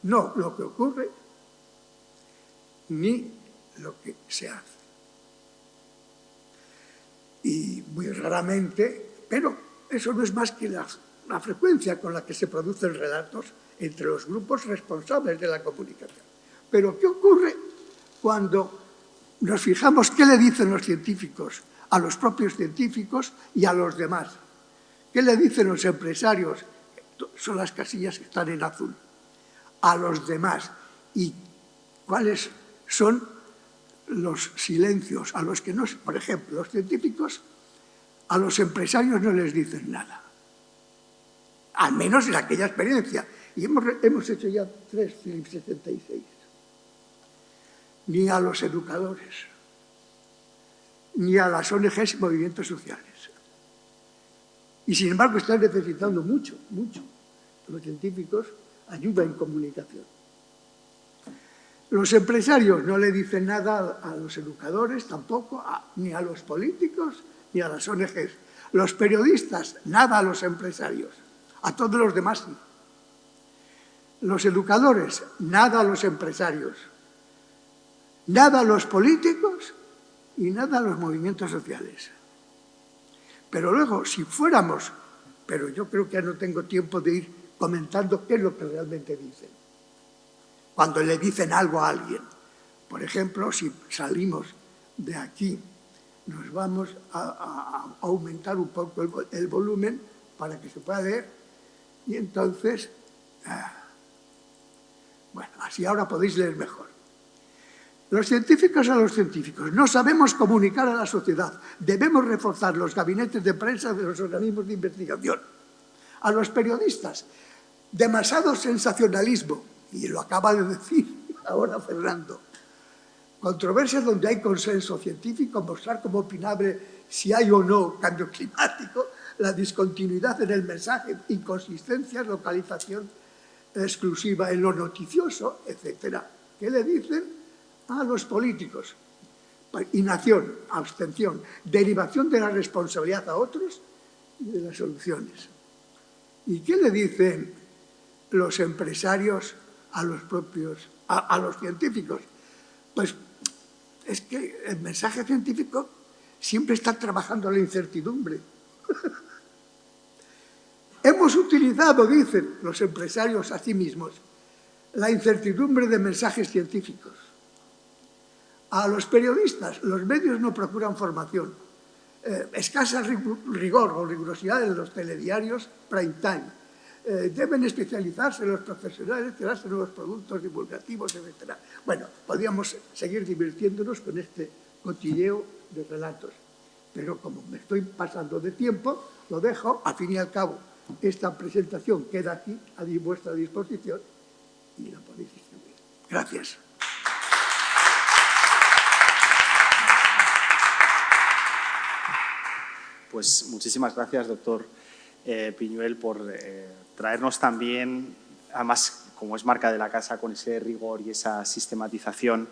No lo que ocurre ni lo que se hace. Y muy raramente, pero eso no es más que la frecuencia con la que se producen relatos entre los grupos responsables de la comunicación. Pero ¿qué ocurre cuando nos fijamos qué le dicen los científicos a los propios científicos y a los demás? ¿Qué le dicen los empresarios? Son las casillas que están en azul. A los demás. ¿Y cuáles son los silencios a los que no? Por ejemplo, los científicos a los empresarios no les dicen nada. Al menos en aquella experiencia. Y hemos hecho ya 3 Philly 66. Ni a los educadores, ni a las ONGs y movimientos sociales. Y sin embargo están necesitando mucho, los científicos, ayuda en comunicación. Los empresarios no le dicen nada a los educadores, tampoco, ni a los políticos, ni a las ONGs. Los periodistas, nada a los empresarios, a todos los demás sí. Los educadores, nada a los empresarios, nada a los políticos y nada a los movimientos sociales. Pero luego, si fuéramos, pero yo creo que ya no tengo tiempo de ir comentando qué es lo que realmente dicen. Cuando le dicen algo a alguien, por ejemplo, si salimos de aquí, nos vamos a aumentar un poco el volumen para que se pueda leer y entonces, bueno, así ahora podéis leer mejor. Los científicos a los científicos. No sabemos comunicar a la sociedad. Debemos reforzar los gabinetes de prensa de los organismos de investigación. A los periodistas. Demasiado sensacionalismo. Y lo acaba de decir ahora Fernando. Controversias donde hay consenso científico, mostrar como opinable si hay o no cambio climático, la discontinuidad en el mensaje, inconsistencias, localización exclusiva en lo noticioso, etc. ¿Qué le dicen a los políticos? Inacción, abstención, derivación de la responsabilidad a otros y de las soluciones. ¿Y qué le dicen los empresarios a los científicos? Pues es que el mensaje científico siempre está trabajando la incertidumbre. Hemos utilizado, dicen los empresarios a sí mismos, la incertidumbre de mensajes científicos. A los periodistas, los medios no procuran formación. Escasa rigor o rigurosidad en los telediarios prime time. Deben especializarse los profesionales, crearse nuevos productos divulgativos, etc. Bueno, podríamos seguir divirtiéndonos con este cotilleo de relatos. Pero como me estoy pasando de tiempo, lo dejo. Al fin y al cabo, esta presentación queda aquí a vuestra disposición y la podéis distribuir. Gracias. Pues muchísimas gracias, doctor Piñuel, por traernos también, además, como es marca de la casa, con ese rigor y esa sistematización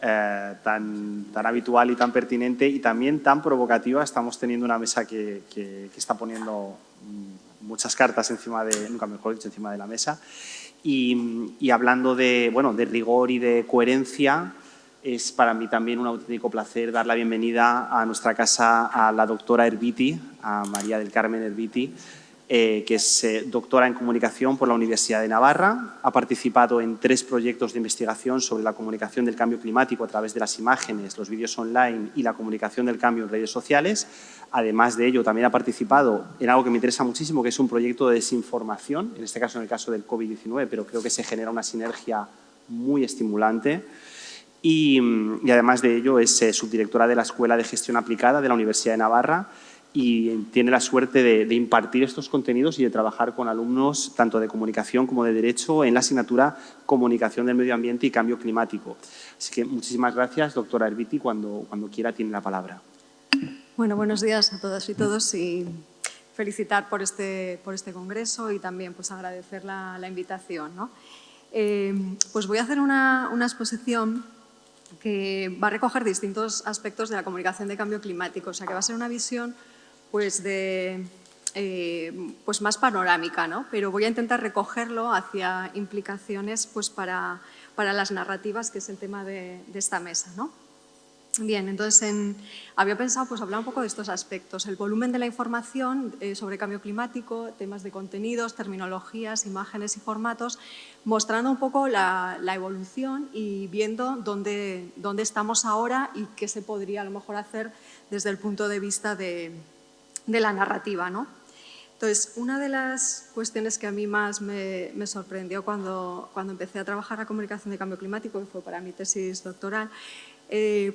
tan habitual y tan pertinente y también tan provocativa. Estamos teniendo una mesa que está poniendo muchas cartas encima de, nunca mejor dicho, encima de la mesa. Y hablando de rigor y de coherencia, es para mí también un auténtico placer dar la bienvenida a nuestra casa a la doctora Herbiti, a María del Carmen Herbiti, que es doctora en comunicación por la Universidad de Navarra. Ha participado en 3 proyectos de investigación sobre la comunicación del cambio climático a través de las imágenes, los vídeos online y la comunicación del cambio en redes sociales. Además de ello, también ha participado en algo que me interesa muchísimo, que es un proyecto de desinformación, en este caso en el caso del COVID-19, pero creo que se genera una sinergia muy estimulante. Y además de ello, es subdirectora de la Escuela de Gestión Aplicada de la Universidad de Navarra y tiene la suerte de impartir estos contenidos y de trabajar con alumnos tanto de comunicación como de derecho en la asignatura Comunicación del Medio Ambiente y Cambio Climático. Así que muchísimas gracias, doctora Herbiti. Cuando quiera tiene la palabra. Bueno, buenos días a todas y todos y felicitar por este congreso y también pues, agradecer la invitación, ¿no? Pues voy a hacer una exposición que va a recoger distintos aspectos de la comunicación de cambio climático, o sea que va a ser una visión pues más panorámica, ¿no? Pero voy a intentar recogerlo hacia implicaciones pues, para las narrativas, que es el tema de esta mesa, ¿no? Bien, entonces había pensado pues, hablar un poco de estos aspectos, el volumen de la información sobre cambio climático, temas de contenidos, terminologías, imágenes y formatos, mostrando un poco la evolución y viendo dónde estamos ahora y qué se podría a lo mejor hacer desde el punto de vista de la narrativa, ¿no? Entonces, una de las cuestiones que a mí más me sorprendió cuando empecé a trabajar la comunicación de cambio climático, que fue para mi tesis doctoral,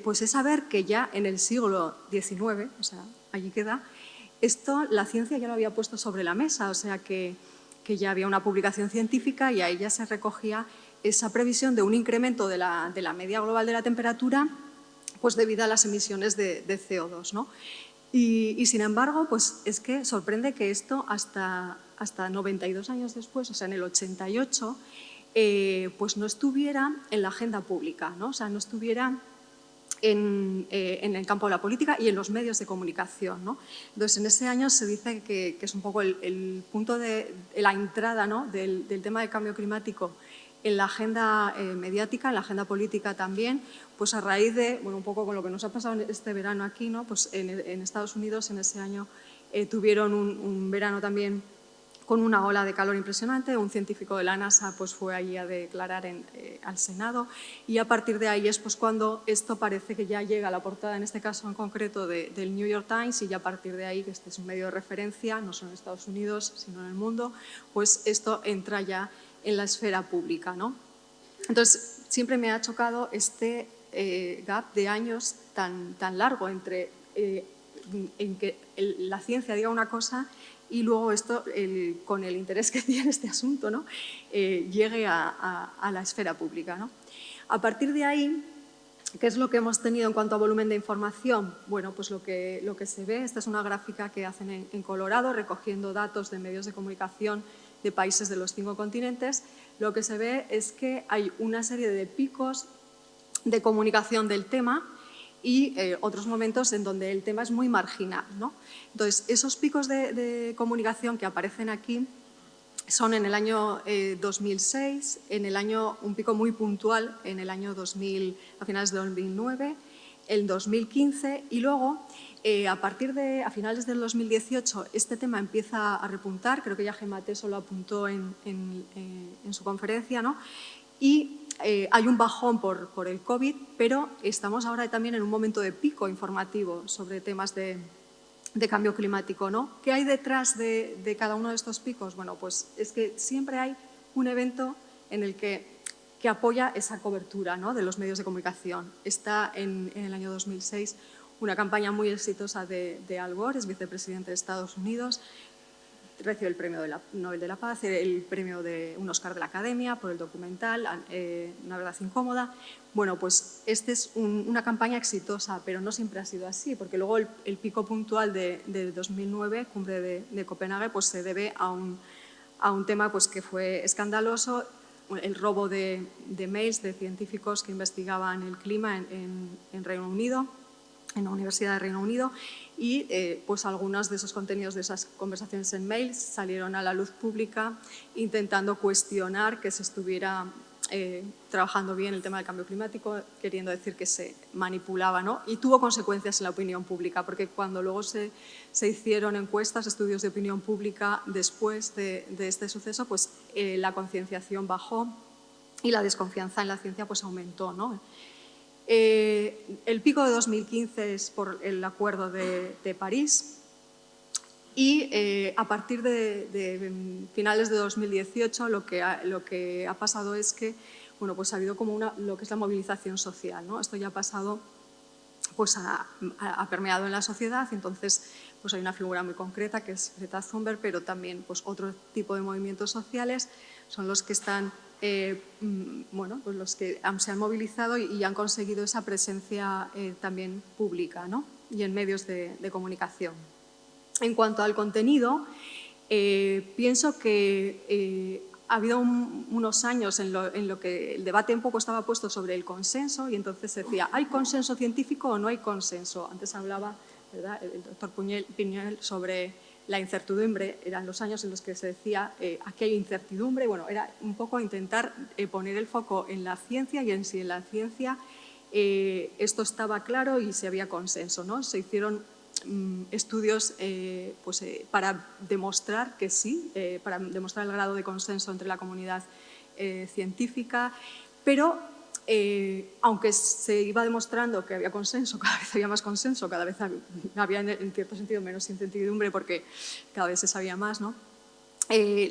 pues es saber que ya en el siglo XIX, o sea, allí queda, esto la ciencia ya lo había puesto sobre la mesa, o sea que ya había una publicación científica y ahí ya se recogía esa previsión de un incremento de la media global de la temperatura pues debido a las emisiones de CO2, ¿no? Y sin embargo, pues es que sorprende que esto hasta 92 años después, o sea, en el 88, pues no estuviera en la agenda pública, ¿no? O sea, no estuviera en el campo de la política y en los medios de comunicación, ¿no? Entonces, en ese año se dice que es un poco el punto de la entrada, ¿no? del tema del cambio climático en la agenda mediática, en la agenda política también, pues a raíz de, bueno, un poco con lo que nos ha pasado este verano aquí, ¿no? Pues en Estados Unidos en ese año tuvieron un verano también con una ola de calor impresionante. Un científico de la NASA pues, fue allí a declarar al Senado y a partir de ahí es pues, cuando esto parece que ya llega a la portada, en este caso en concreto, del New York Times, y ya a partir de ahí, que este es un medio de referencia, no solo en Estados Unidos, sino en el mundo, pues esto entra ya en la esfera pública, ¿no? Entonces, siempre me ha chocado este gap de años tan largo entre en que la ciencia diga una cosa y luego esto, con el interés que tiene este asunto, ¿no? Llegue a la esfera pública, ¿no? A partir de ahí, ¿qué es lo que hemos tenido en cuanto a volumen de información? Bueno, pues lo que se ve, esta es una gráfica que hacen en Colorado, recogiendo datos de medios de comunicación de países de los 5 continentes. Lo que se ve es que hay una serie de picos de comunicación del tema y otros momentos en donde el tema es muy marginal, ¿no? Entonces, esos picos de comunicación que aparecen aquí son en el año 2006, un pico muy puntual en el año 2000, a finales de 2009, el 2015 y luego a finales del 2018 este tema empieza a repuntar, creo que ya Gemma Teso lo apuntó en su conferencia, ¿no? Y hay un bajón por el COVID, pero estamos ahora también en un momento de pico informativo sobre temas de cambio climático, ¿no? ¿Qué hay detrás de cada uno de estos picos? Bueno, pues es que siempre hay un evento en el que apoya esa cobertura, ¿no? De los medios de comunicación. Está en el año 2006 una campaña muy exitosa de Al Gore, es vicepresidente de Estados Unidos, recibe el premio Nobel de la Paz, el premio de un Oscar de la Academia por el documental Una verdad incómoda. Bueno, pues esta es una campaña exitosa, pero no siempre ha sido así, porque luego el pico puntual de 2009, cumbre de Copenhague, pues se debe a un tema pues, que fue escandaloso, el robo de mails de científicos que investigaban el clima en Reino Unido, en la Universidad de Reino Unido, y pues algunos de esos contenidos de esas conversaciones en mails salieron a la luz pública intentando cuestionar que se estuviera trabajando bien el tema del cambio climático, queriendo decir que se manipulaba, ¿no? Y tuvo consecuencias en la opinión pública, porque cuando luego se hicieron encuestas, estudios de opinión pública después de este suceso, pues la concienciación bajó y la desconfianza en la ciencia pues aumentó, ¿no? El pico de 2015 es por el Acuerdo de París y a partir de finales de 2018 lo que ha pasado es que bueno, pues ha habido como lo que es la movilización social, ¿no? Esto ya ha pasado, pues ha permeado en la sociedad y entonces pues hay una figura muy concreta que es Greta Thunberg, pero también pues otro tipo de movimientos sociales son los que están bueno, pues los que se han movilizado y han conseguido esa presencia también pública, ¿no? Y en medios de comunicación. En cuanto al contenido, pienso que ha habido unos años en lo que el debate un poco estaba puesto sobre el consenso y entonces se decía, ¿hay consenso científico o no hay consenso? Antes hablaba, ¿verdad?, el doctor Piñol sobre la incertidumbre, eran los años en los que se decía aquí hay incertidumbre, bueno, era un poco intentar poner el foco en la ciencia y en si en la ciencia esto estaba claro y si había consenso, ¿no? Se hicieron estudios pues, para demostrar que sí, para demostrar el grado de consenso entre la comunidad científica, pero aunque se iba demostrando que había consenso, cada vez había más consenso, cada vez había en cierto sentido menos incertidumbre porque cada vez se sabía más, ¿no?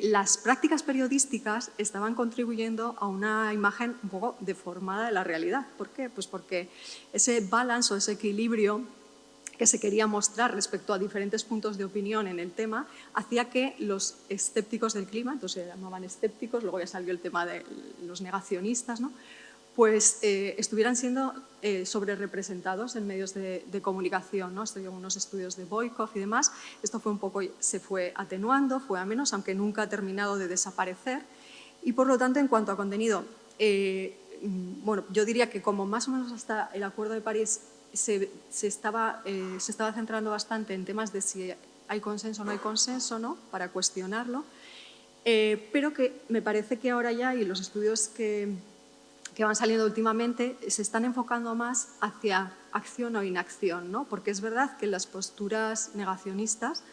Las prácticas periodísticas estaban contribuyendo a una imagen un poco deformada de la realidad. ¿Por qué? Pues porque ese balance o ese equilibrio que se quería mostrar respecto a diferentes puntos de opinión en el tema, hacía que los escépticos del clima, entonces se llamaban escépticos, luego ya salió el tema de los negacionistas, ¿no?, pues estuvieran siendo sobrerepresentados en medios de comunicación, ¿no? Estoy en unos estudios de Boykov y demás. Esto fue un poco, se fue atenuando, fue a menos, aunque nunca ha terminado de desaparecer. Y por lo tanto, en cuanto a contenido, bueno, yo diría que como más o menos hasta el Acuerdo de París se estaba centrando bastante en temas de si hay consenso o no hay consenso, ¿no?, para cuestionarlo, pero que me parece que ahora ya, y los estudios que van saliendo últimamente, se están enfocando más hacia acción o inacción, ¿no? Porque es verdad que las posturas negacionistas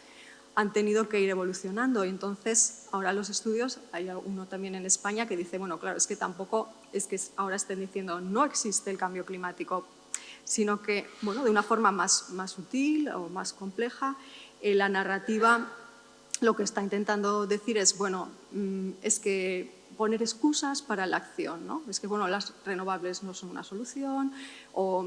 han tenido que ir evolucionando y entonces ahora los estudios, hay uno también en España que dice, bueno, claro, es que tampoco es que ahora estén diciendo no existe el cambio climático, sino que, bueno, de una forma más sutil o más compleja, la narrativa lo que está intentando decir es, bueno, es que poner excusas para la acción, ¿no? Es que, bueno, las renovables no son una solución o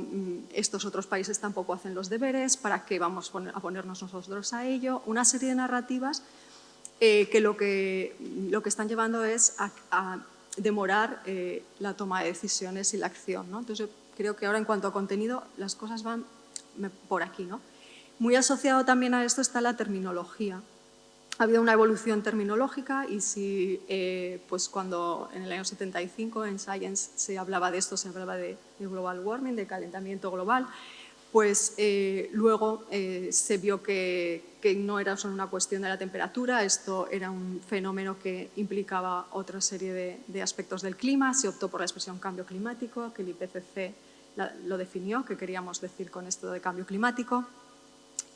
estos otros países tampoco hacen los deberes, ¿para qué vamos a ponernos nosotros a ello? Una serie de narrativas que lo que están llevando es a demorar la toma de decisiones y la acción, ¿no? Entonces, yo creo que ahora en cuanto a contenido las cosas van por aquí, ¿no? Muy asociado también a esto está la terminología. Ha habido una evolución terminológica y si pues cuando en el año 75 en Science se hablaba de esto, se hablaba de global warming, de calentamiento global, pues luego se vio que no era solo una cuestión de la temperatura, esto era un fenómeno que implicaba otra serie de aspectos del clima, se optó por la expresión cambio climático, que el IPCC lo definió, que queríamos decir con esto de cambio climático,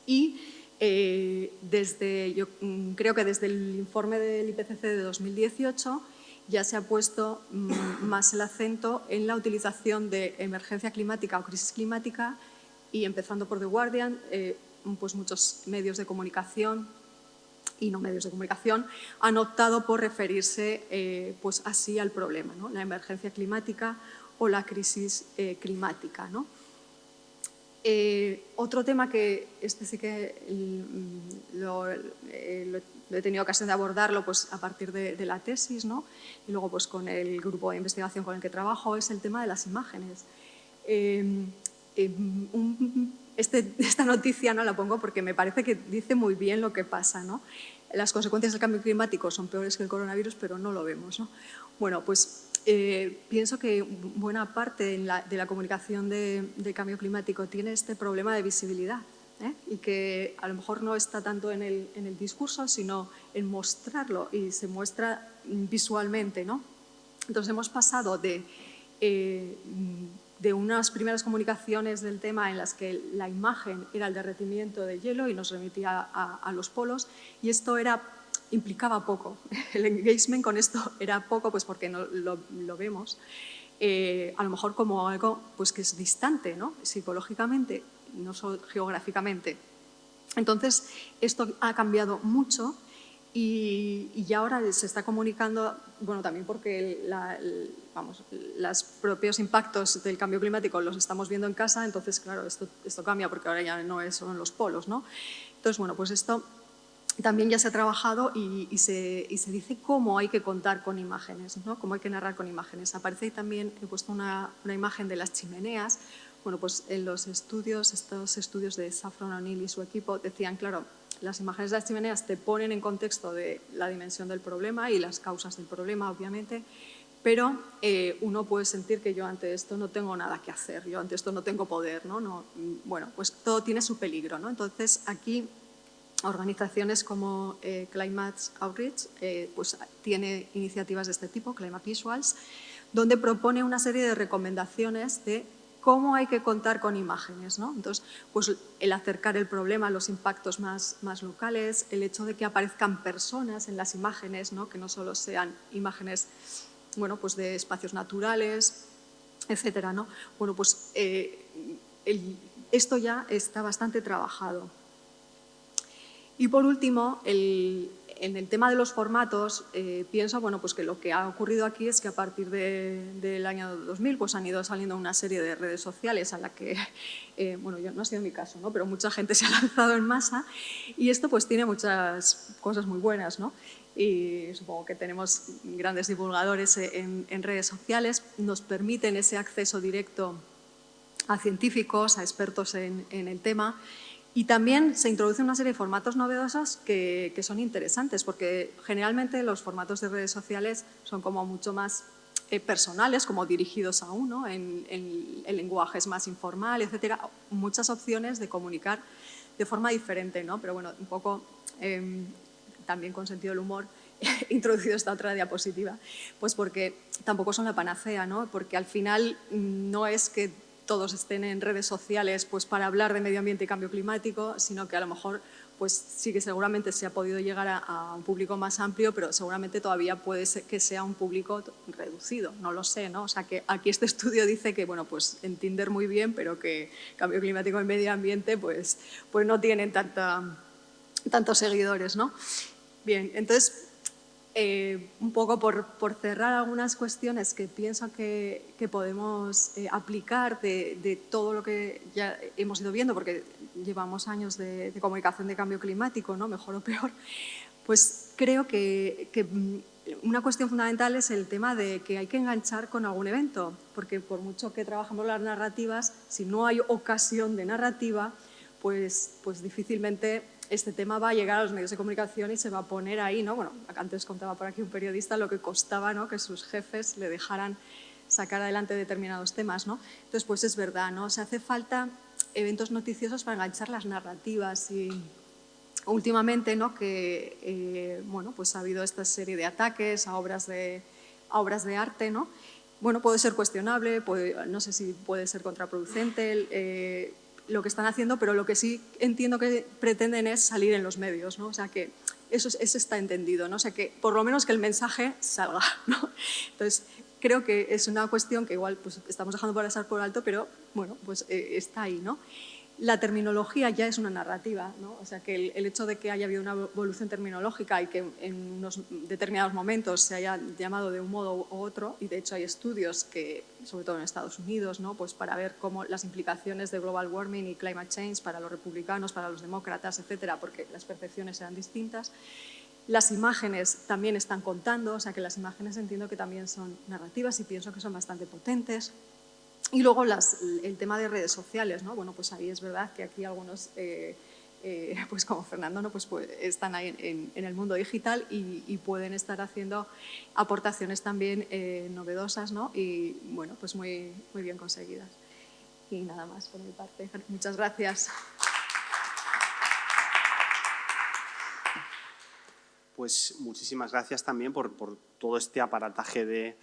y yo creo que desde el informe del IPCC de 2018 ya se ha puesto más el acento en la utilización de emergencia climática o crisis climática y empezando por The Guardian, pues muchos medios de comunicación y no medios de comunicación han optado por referirse pues así al problema, ¿no?, la emergencia climática o la crisis climática, ¿no? Otro tema que este sí que lo he tenido ocasión de abordarlo pues, a partir de la tesis, ¿no?, y luego pues, con el grupo de investigación con el que trabajo, es el tema de las imágenes. Esta noticia no la pongo porque me parece que dice muy bien lo que pasa, ¿no? Las consecuencias del cambio climático son peores que el coronavirus, pero no lo vemos, ¿no? Bueno, pues pienso que buena parte de la comunicación de cambio climático tiene este problema de visibilidad, y que a lo mejor no está tanto en el discurso, sino en mostrarlo y se muestra visualmente, ¿no? Entonces hemos pasado de unas primeras comunicaciones del tema en las que la imagen era el derretimiento del hielo y nos remitía a los polos, y esto implicaba poco. El engagement con esto era poco, pues porque no lo vemos a lo mejor como algo pues que es distante, ¿no? Psicológicamente, no solo geográficamente. Entonces, esto ha cambiado mucho y ya ahora se está comunicando, bueno, también porque los propios impactos del cambio climático los estamos viendo en casa, entonces, claro, esto cambia porque ahora ya no es solo en los polos, ¿no? Entonces, bueno, pues esto también ya se ha trabajado y se dice cómo hay que contar con imágenes, ¿no? Cómo hay que narrar con imágenes. Aparece ahí también, he puesto una imagen de las chimeneas. Bueno, pues en los estudios, estos estudios de Saffron O'Neill y su equipo decían, claro, las imágenes de las chimeneas te ponen en contexto de la dimensión del problema y las causas del problema, obviamente, pero uno puede sentir que yo ante esto no tengo nada que hacer, yo ante esto no tengo poder, ¿no? Bueno, pues todo tiene su peligro, ¿no? Entonces, aquí organizaciones como Climate Outreach pues tiene iniciativas de este tipo, Climate Visuals, donde propone una serie de recomendaciones de cómo hay que contar con imágenes, ¿no? Entonces, pues el acercar el problema a los impactos más locales, el hecho de que aparezcan personas en las imágenes, ¿no? Que no solo sean imágenes, bueno, pues de espacios naturales, etcétera, ¿no? Bueno, pues esto ya está bastante trabajado. Y por último, en el tema de los formatos, pienso bueno, pues que lo que ha ocurrido aquí es que a partir del año 2000 pues han ido saliendo una serie de redes sociales a la que, bueno, no ha sido mi caso, ¿no? Pero mucha gente se ha lanzado en masa y esto pues tiene muchas cosas muy buenas, ¿no? Y supongo que tenemos grandes divulgadores en redes sociales, nos permiten ese acceso directo a científicos, a expertos en el tema. Y también se introducen una serie de formatos novedosos que son interesantes, porque generalmente los formatos de redes sociales son como mucho más personales, como dirigidos a uno, el lenguaje es más informal, etcétera. Muchas opciones de comunicar de forma diferente, ¿no? Pero bueno, un poco también con sentido del humor he introducido esta otra diapositiva, pues porque tampoco son la panacea, ¿no? Porque al final no es que todos estén en redes sociales pues, para hablar de medio ambiente y cambio climático, sino que a lo mejor pues, sí que seguramente se ha podido llegar a un público más amplio, pero seguramente todavía puede ser que sea un público reducido, no lo sé, ¿no? O sea que aquí este estudio dice que, bueno, pues en Tinder muy bien, pero que cambio climático y medio ambiente pues no tienen tantos seguidores, ¿no? Bien, entonces un poco por cerrar algunas cuestiones que pienso que podemos aplicar de todo lo que ya hemos ido viendo, porque llevamos años de comunicación de cambio climático, ¿no? Mejor o peor, pues creo que una cuestión fundamental es el tema de que hay que enganchar con algún evento, porque por mucho que trabajamos las narrativas, si no hay ocasión de narrativa, pues difícilmente este tema va a llegar a los medios de comunicación y se va a poner ahí, ¿no? Bueno, antes contaba por aquí un periodista lo que costaba, ¿no? Que sus jefes le dejaran sacar adelante determinados temas, ¿no? Entonces, pues es verdad, ¿no? O sea, hace falta eventos noticiosos para enganchar las narrativas y últimamente, ¿no? Que, bueno, pues ha habido esta serie de ataques a obras de arte, ¿no? Bueno, puede ser cuestionable, no sé si puede ser contraproducente, lo que están haciendo, pero lo que sí entiendo que pretenden es salir en los medios, ¿no? O sea que eso está entendido, ¿no? O sea que por lo menos que el mensaje salga, ¿no? Entonces, creo que es una cuestión que igual pues, estamos dejando pasar por alto, pero bueno, pues está ahí, ¿no? La terminología ya es una narrativa, ¿no? O sea que el hecho de que haya habido una evolución terminológica y que en unos determinados momentos se haya llamado de un modo u otro, y de hecho hay estudios que, sobre todo en Estados Unidos, ¿no? Pues para ver cómo las implicaciones de global warming y climate change para los republicanos, para los demócratas, etcétera, porque las percepciones eran distintas. Las imágenes también están contando, o sea que las imágenes entiendo que también son narrativas y pienso que son bastante potentes. Y luego el tema de redes sociales, ¿no? Bueno, pues ahí es verdad que aquí algunos, pues como Fernando, ¿no? pues están ahí en el mundo digital y pueden estar haciendo aportaciones también novedosas, ¿no? Y bueno, pues muy bien conseguidas. Y nada más por mi parte. Muchas gracias. Pues muchísimas gracias también por todo este aparataje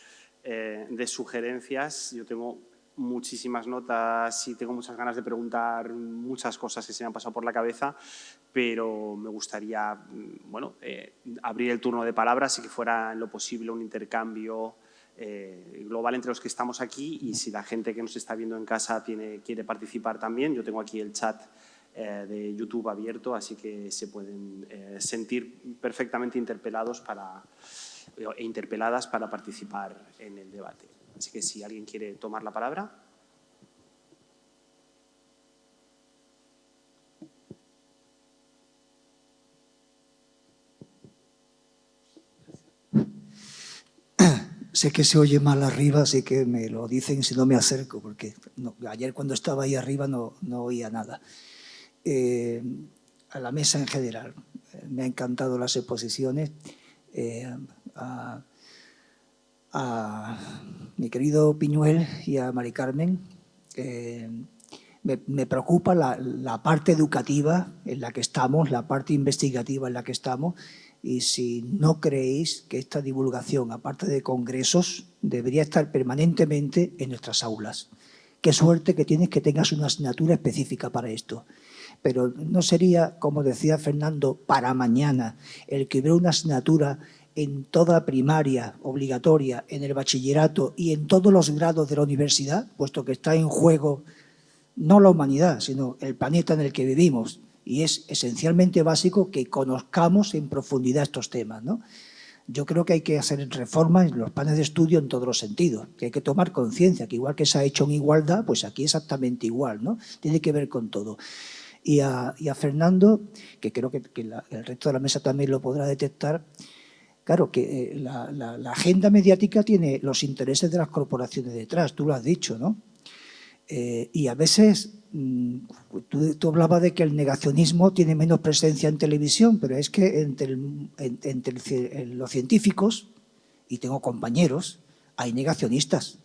de sugerencias. Yo tengo muchísimas notas y tengo muchas ganas de preguntar muchas cosas que se me han pasado por la cabeza, pero me gustaría bueno, abrir el turno de palabras y que fuera en lo posible un intercambio global entre los que estamos aquí, y si la gente que nos está viendo en casa quiere participar también. Yo tengo aquí el chat de YouTube abierto, así que se pueden sentir perfectamente interpelados e interpeladas para participar en el debate. Así que si alguien quiere tomar la palabra. Sé que se oye mal arriba, así que me lo dicen si no me acerco, porque ayer cuando estaba ahí arriba no oía nada. A la mesa en general, me han encantado las exposiciones. A mi querido Piñuel y a Mari Carmen, me preocupa la parte educativa en la que estamos, la parte investigativa en la que estamos, y si no creéis que esta divulgación, aparte de congresos, debería estar permanentemente en nuestras aulas. Qué suerte que tienes que tengas una asignatura específica para esto. Pero no sería, como decía Fernando, para mañana el que hubiera una asignatura en toda primaria obligatoria, en el bachillerato y en todos los grados de la universidad, puesto que está en juego no la humanidad, sino el planeta en el que vivimos. Y es esencialmente básico que conozcamos en profundidad estos temas, ¿no? Yo creo que hay que hacer reformas en los planes de estudio en todos los sentidos, que hay que tomar conciencia, que igual que se ha hecho en igualdad, pues aquí exactamente igual, ¿no? Tiene que ver con todo. Y a Fernando, que creo que el resto de la mesa también lo podrá detectar, claro que la agenda mediática tiene los intereses de las corporaciones detrás, tú lo has dicho, ¿no? Y a veces tú hablabas de que el negacionismo tiene menos presencia en televisión, pero es que entre los científicos, y tengo compañeros, hay negacionistas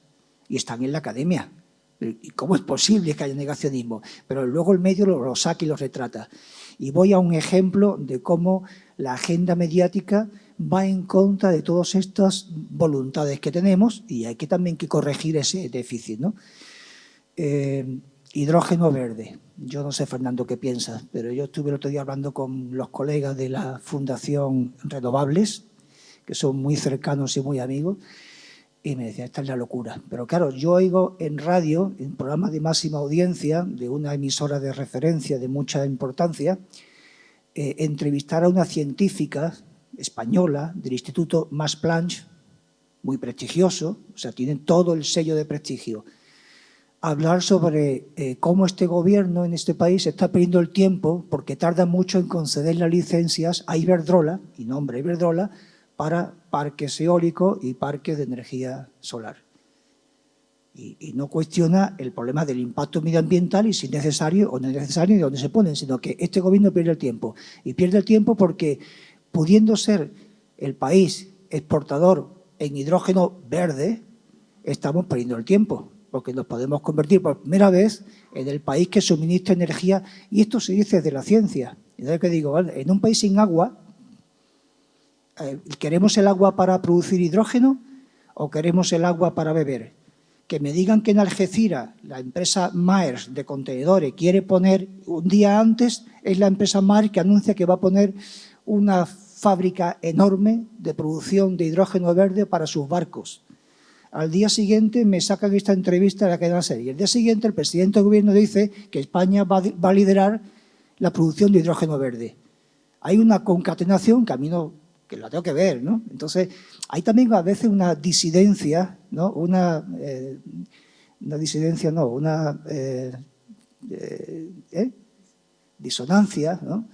y están en la academia. ¿Y cómo es posible que haya negacionismo? Pero luego el medio lo saca y lo retrata. Y voy a un ejemplo de cómo la agenda mediática va en contra de todas estas voluntades que tenemos, y hay que también que corregir ese déficit, ¿no? Hidrógeno verde. Yo no sé, Fernando, qué piensas, pero yo estuve el otro día hablando con los colegas de la Fundación Renovables, que son muy cercanos y muy amigos, y me decía, esta es la locura. Pero claro, yo oigo en radio, en programas de máxima audiencia, de una emisora de referencia de mucha importancia, entrevistar a una científica española del Instituto Max Planck, muy prestigioso, o sea, tienen todo el sello de prestigio, hablar sobre cómo este gobierno en este país está perdiendo el tiempo porque tarda mucho en conceder las licencias a Iberdrola, y nombra Iberdrola, para parques eólicos y parques de energía solar. Y no cuestiona el problema del impacto medioambiental y si es necesario o no es necesario y dónde se ponen, sino que este gobierno pierde el tiempo. Y pierde el tiempo porque, pudiendo ser el país exportador en hidrógeno verde, estamos perdiendo el tiempo, porque nos podemos convertir por primera vez en el país que suministra energía, y esto se dice desde la ciencia. Entonces, ¿qué digo? ¿Vale? En un país sin agua, ¿queremos el agua para producir hidrógeno o queremos el agua para beber? Que me digan que en Algeciras la empresa Maersk de contenedores quiere poner, un día antes es la empresa Maersk que anuncia que va a poner una fábrica enorme de producción de hidrógeno verde para sus barcos. Al día siguiente me sacan esta entrevista de la cadena SER. Y el día siguiente el presidente del gobierno dice que España va a liderar la producción de hidrógeno verde. Hay una concatenación que a mí no, que la tengo que ver, ¿no? Entonces, hay también a veces una disidencia, ¿no? Una disonancia, ¿no?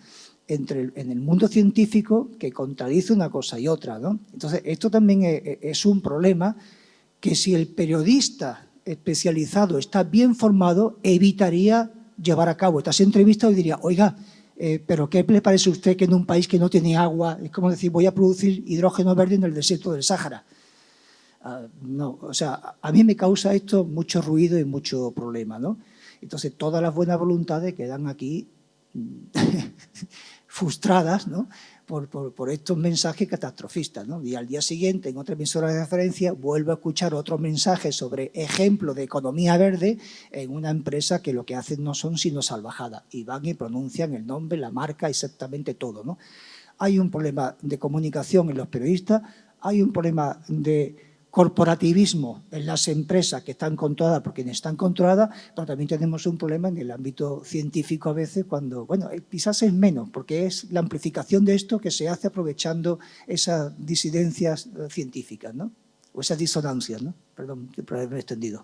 En el mundo científico que contradice una cosa y otra, ¿no? Entonces, esto también es un problema que si el periodista especializado está bien formado, evitaría llevar a cabo estas entrevistas y diría, oiga, pero ¿qué le parece a usted que en un país que no tiene agua, es como decir, voy a producir hidrógeno verde en el desierto del Sáhara? No, o sea, a mí me causa esto mucho ruido y mucho problema, ¿no? Entonces, todas las buenas voluntades quedan aquí frustradas, ¿no?, por estos mensajes catastrofistas, ¿no? Y al día siguiente, en otra emisora de referencia, vuelvo a escuchar otro mensaje sobre ejemplo de economía verde en una empresa que lo que hacen no son sino salvajadas, y van y pronuncian el nombre, la marca, exactamente todo, ¿no? Hay un problema de comunicación en los periodistas, hay un problema de corporativismo en las empresas que están controladas por quienes están controladas, pero también tenemos un problema en el ámbito científico a veces cuando, bueno, quizás es menos, porque es la amplificación de esto que se hace aprovechando esas disidencias científicas, ¿no? O esas disonancias, ¿no? Perdón por haberme extendido.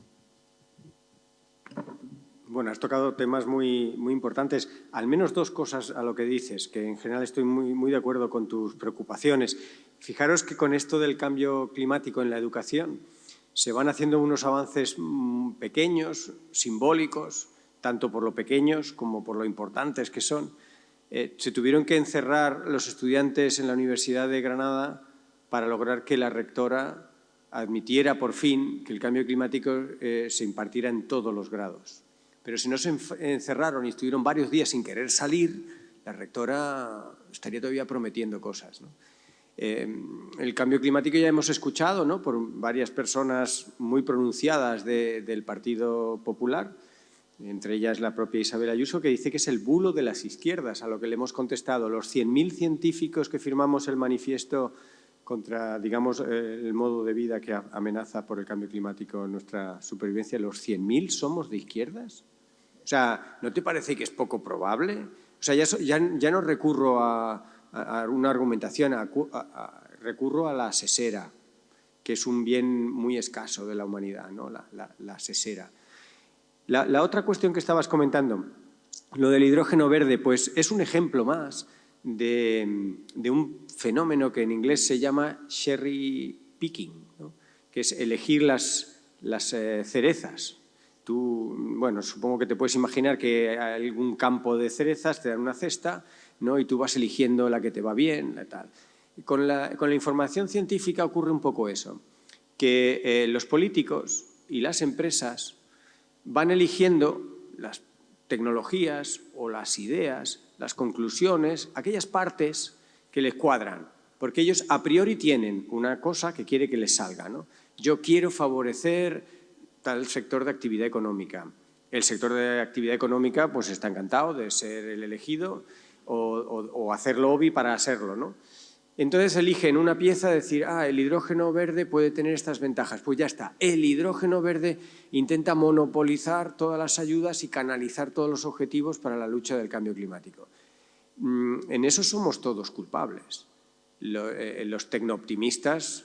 Bueno, has tocado temas muy importantes. Al menos dos cosas a lo que dices, que en general estoy muy de acuerdo con tus preocupaciones. Fijaros que con esto del cambio climático en la educación se van haciendo unos avances pequeños, simbólicos, tanto por lo pequeños como por lo importantes que son. Se tuvieron que encerrar los estudiantes en la Universidad de Granada para lograr que la rectora admitiera por fin que el cambio climático se impartiera en todos los grados. Pero si no se encerraron y estuvieron varios días sin querer salir, la rectora estaría todavía prometiendo cosas, ¿no? El cambio climático ya hemos escuchado, ¿no?, por varias personas muy pronunciadas del Partido Popular, entre ellas la propia Isabel Ayuso, que dice que es el bulo de las izquierdas, a lo que le hemos contestado. Los 100.000 científicos que firmamos el manifiesto contra, digamos, el modo de vida que amenaza por el cambio climático nuestra supervivencia, ¿los 100.000 somos de izquierdas? O sea, ¿no te parece que es poco probable? O sea, ya no recurro a una argumentación, recurro a la sesera, que es un bien muy escaso de la humanidad, ¿no? La sesera. La otra cuestión que estabas comentando, lo del hidrógeno verde, pues es un ejemplo más de un fenómeno que en inglés se llama cherry picking, ¿no?, que es elegir las cerezas. Tú, bueno, supongo que te puedes imaginar que hay algún campo de cerezas, te dan una cesta, ¿no?, y tú vas eligiendo la que te va bien, tal. Con la información científica ocurre un poco eso, que los políticos y las empresas van eligiendo las tecnologías o las ideas, las conclusiones, aquellas partes que les cuadran, porque ellos a priori tienen una cosa que quiere que les salga, ¿no? Yo quiero favorecer tal sector de actividad económica. El sector de actividad económica pues está encantado de ser el elegido o hacer lobby para serlo, ¿no? Entonces eligen una pieza, decir, el hidrógeno verde puede tener estas ventajas. Pues ya está, el hidrógeno verde intenta monopolizar todas las ayudas y canalizar todos los objetivos para la lucha del cambio climático. En eso somos todos culpables. Los tecnooptimistas,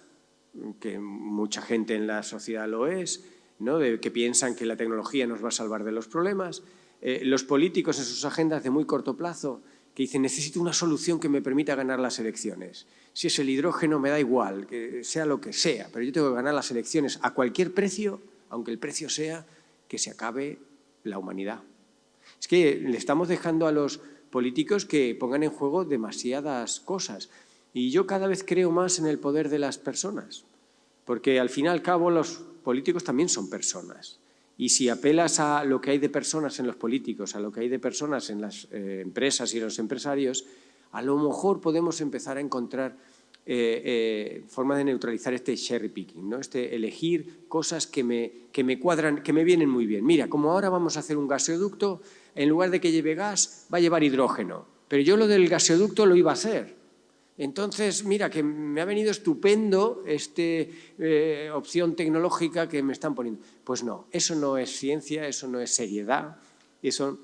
que mucha gente en la sociedad lo es, ¿no?, que piensan que la tecnología nos va a salvar de los problemas. Los políticos en sus agendas de muy corto plazo, que dicen, necesito una solución que me permita ganar las elecciones. Si es el hidrógeno, me da igual, que sea lo que sea, pero yo tengo que ganar las elecciones a cualquier precio, aunque el precio sea que se acabe la humanidad. Es que le estamos dejando a los políticos que pongan en juego demasiadas cosas. Y yo cada vez creo más en el poder de las personas, porque al fin y al cabo los políticos también son personas. Y si apelas a lo que hay de personas en los políticos, a lo que hay de personas en las empresas y los empresarios, a lo mejor podemos empezar a encontrar formas de neutralizar este cherry picking, ¿no?, este elegir cosas que me cuadran, que me vienen muy bien. Mira, como ahora vamos a hacer un gasoducto, en lugar de que lleve gas, va a llevar hidrógeno. Pero yo lo del gasoducto lo iba a hacer. Entonces, mira, que me ha venido estupendo esta opción tecnológica que me están poniendo. Pues no, eso no es ciencia, eso no es seriedad, eso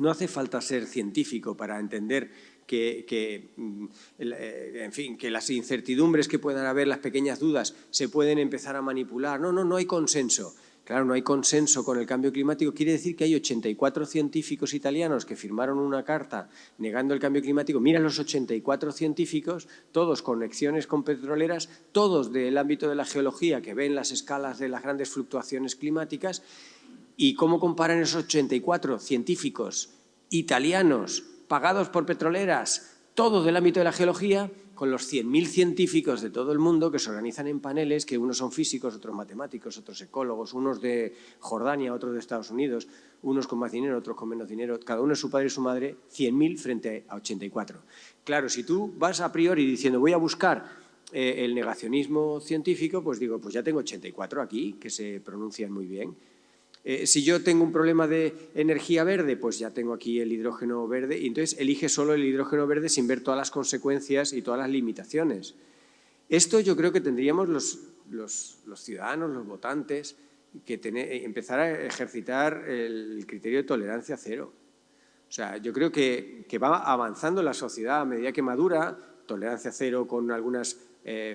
no hace falta ser científico para entender en fin, que las incertidumbres que puedan haber, las pequeñas dudas, se pueden empezar a manipular. No hay consenso. Claro, no hay consenso con el cambio climático. Quiere decir que hay 84 científicos italianos que firmaron una carta negando el cambio climático. Mira los 84 científicos, todos con conexiones con petroleras, todos del ámbito de la geología, que ven las escalas de las grandes fluctuaciones climáticas. ¿Y cómo comparan esos 84 científicos italianos pagados por petroleras, todos del ámbito de la geología, con los 100.000 científicos de todo el mundo que se organizan en paneles, que unos son físicos, otros matemáticos, otros ecólogos, unos de Jordania, otros de Estados Unidos, unos con más dinero, otros con menos dinero, cada uno es su padre y su madre, 100.000 frente a 84. Claro, si tú vas a priori diciendo voy a buscar el negacionismo científico, pues digo, pues ya tengo 84 aquí, que se pronuncian muy bien. Si yo tengo un problema de energía verde, pues ya tengo aquí el hidrógeno verde y entonces elige solo el hidrógeno verde sin ver todas las consecuencias y todas las limitaciones. Esto yo creo que tendríamos los ciudadanos, los votantes, que empezar a ejercitar el criterio de tolerancia cero. O sea, yo creo que va avanzando la sociedad a medida que madura, tolerancia cero con algunas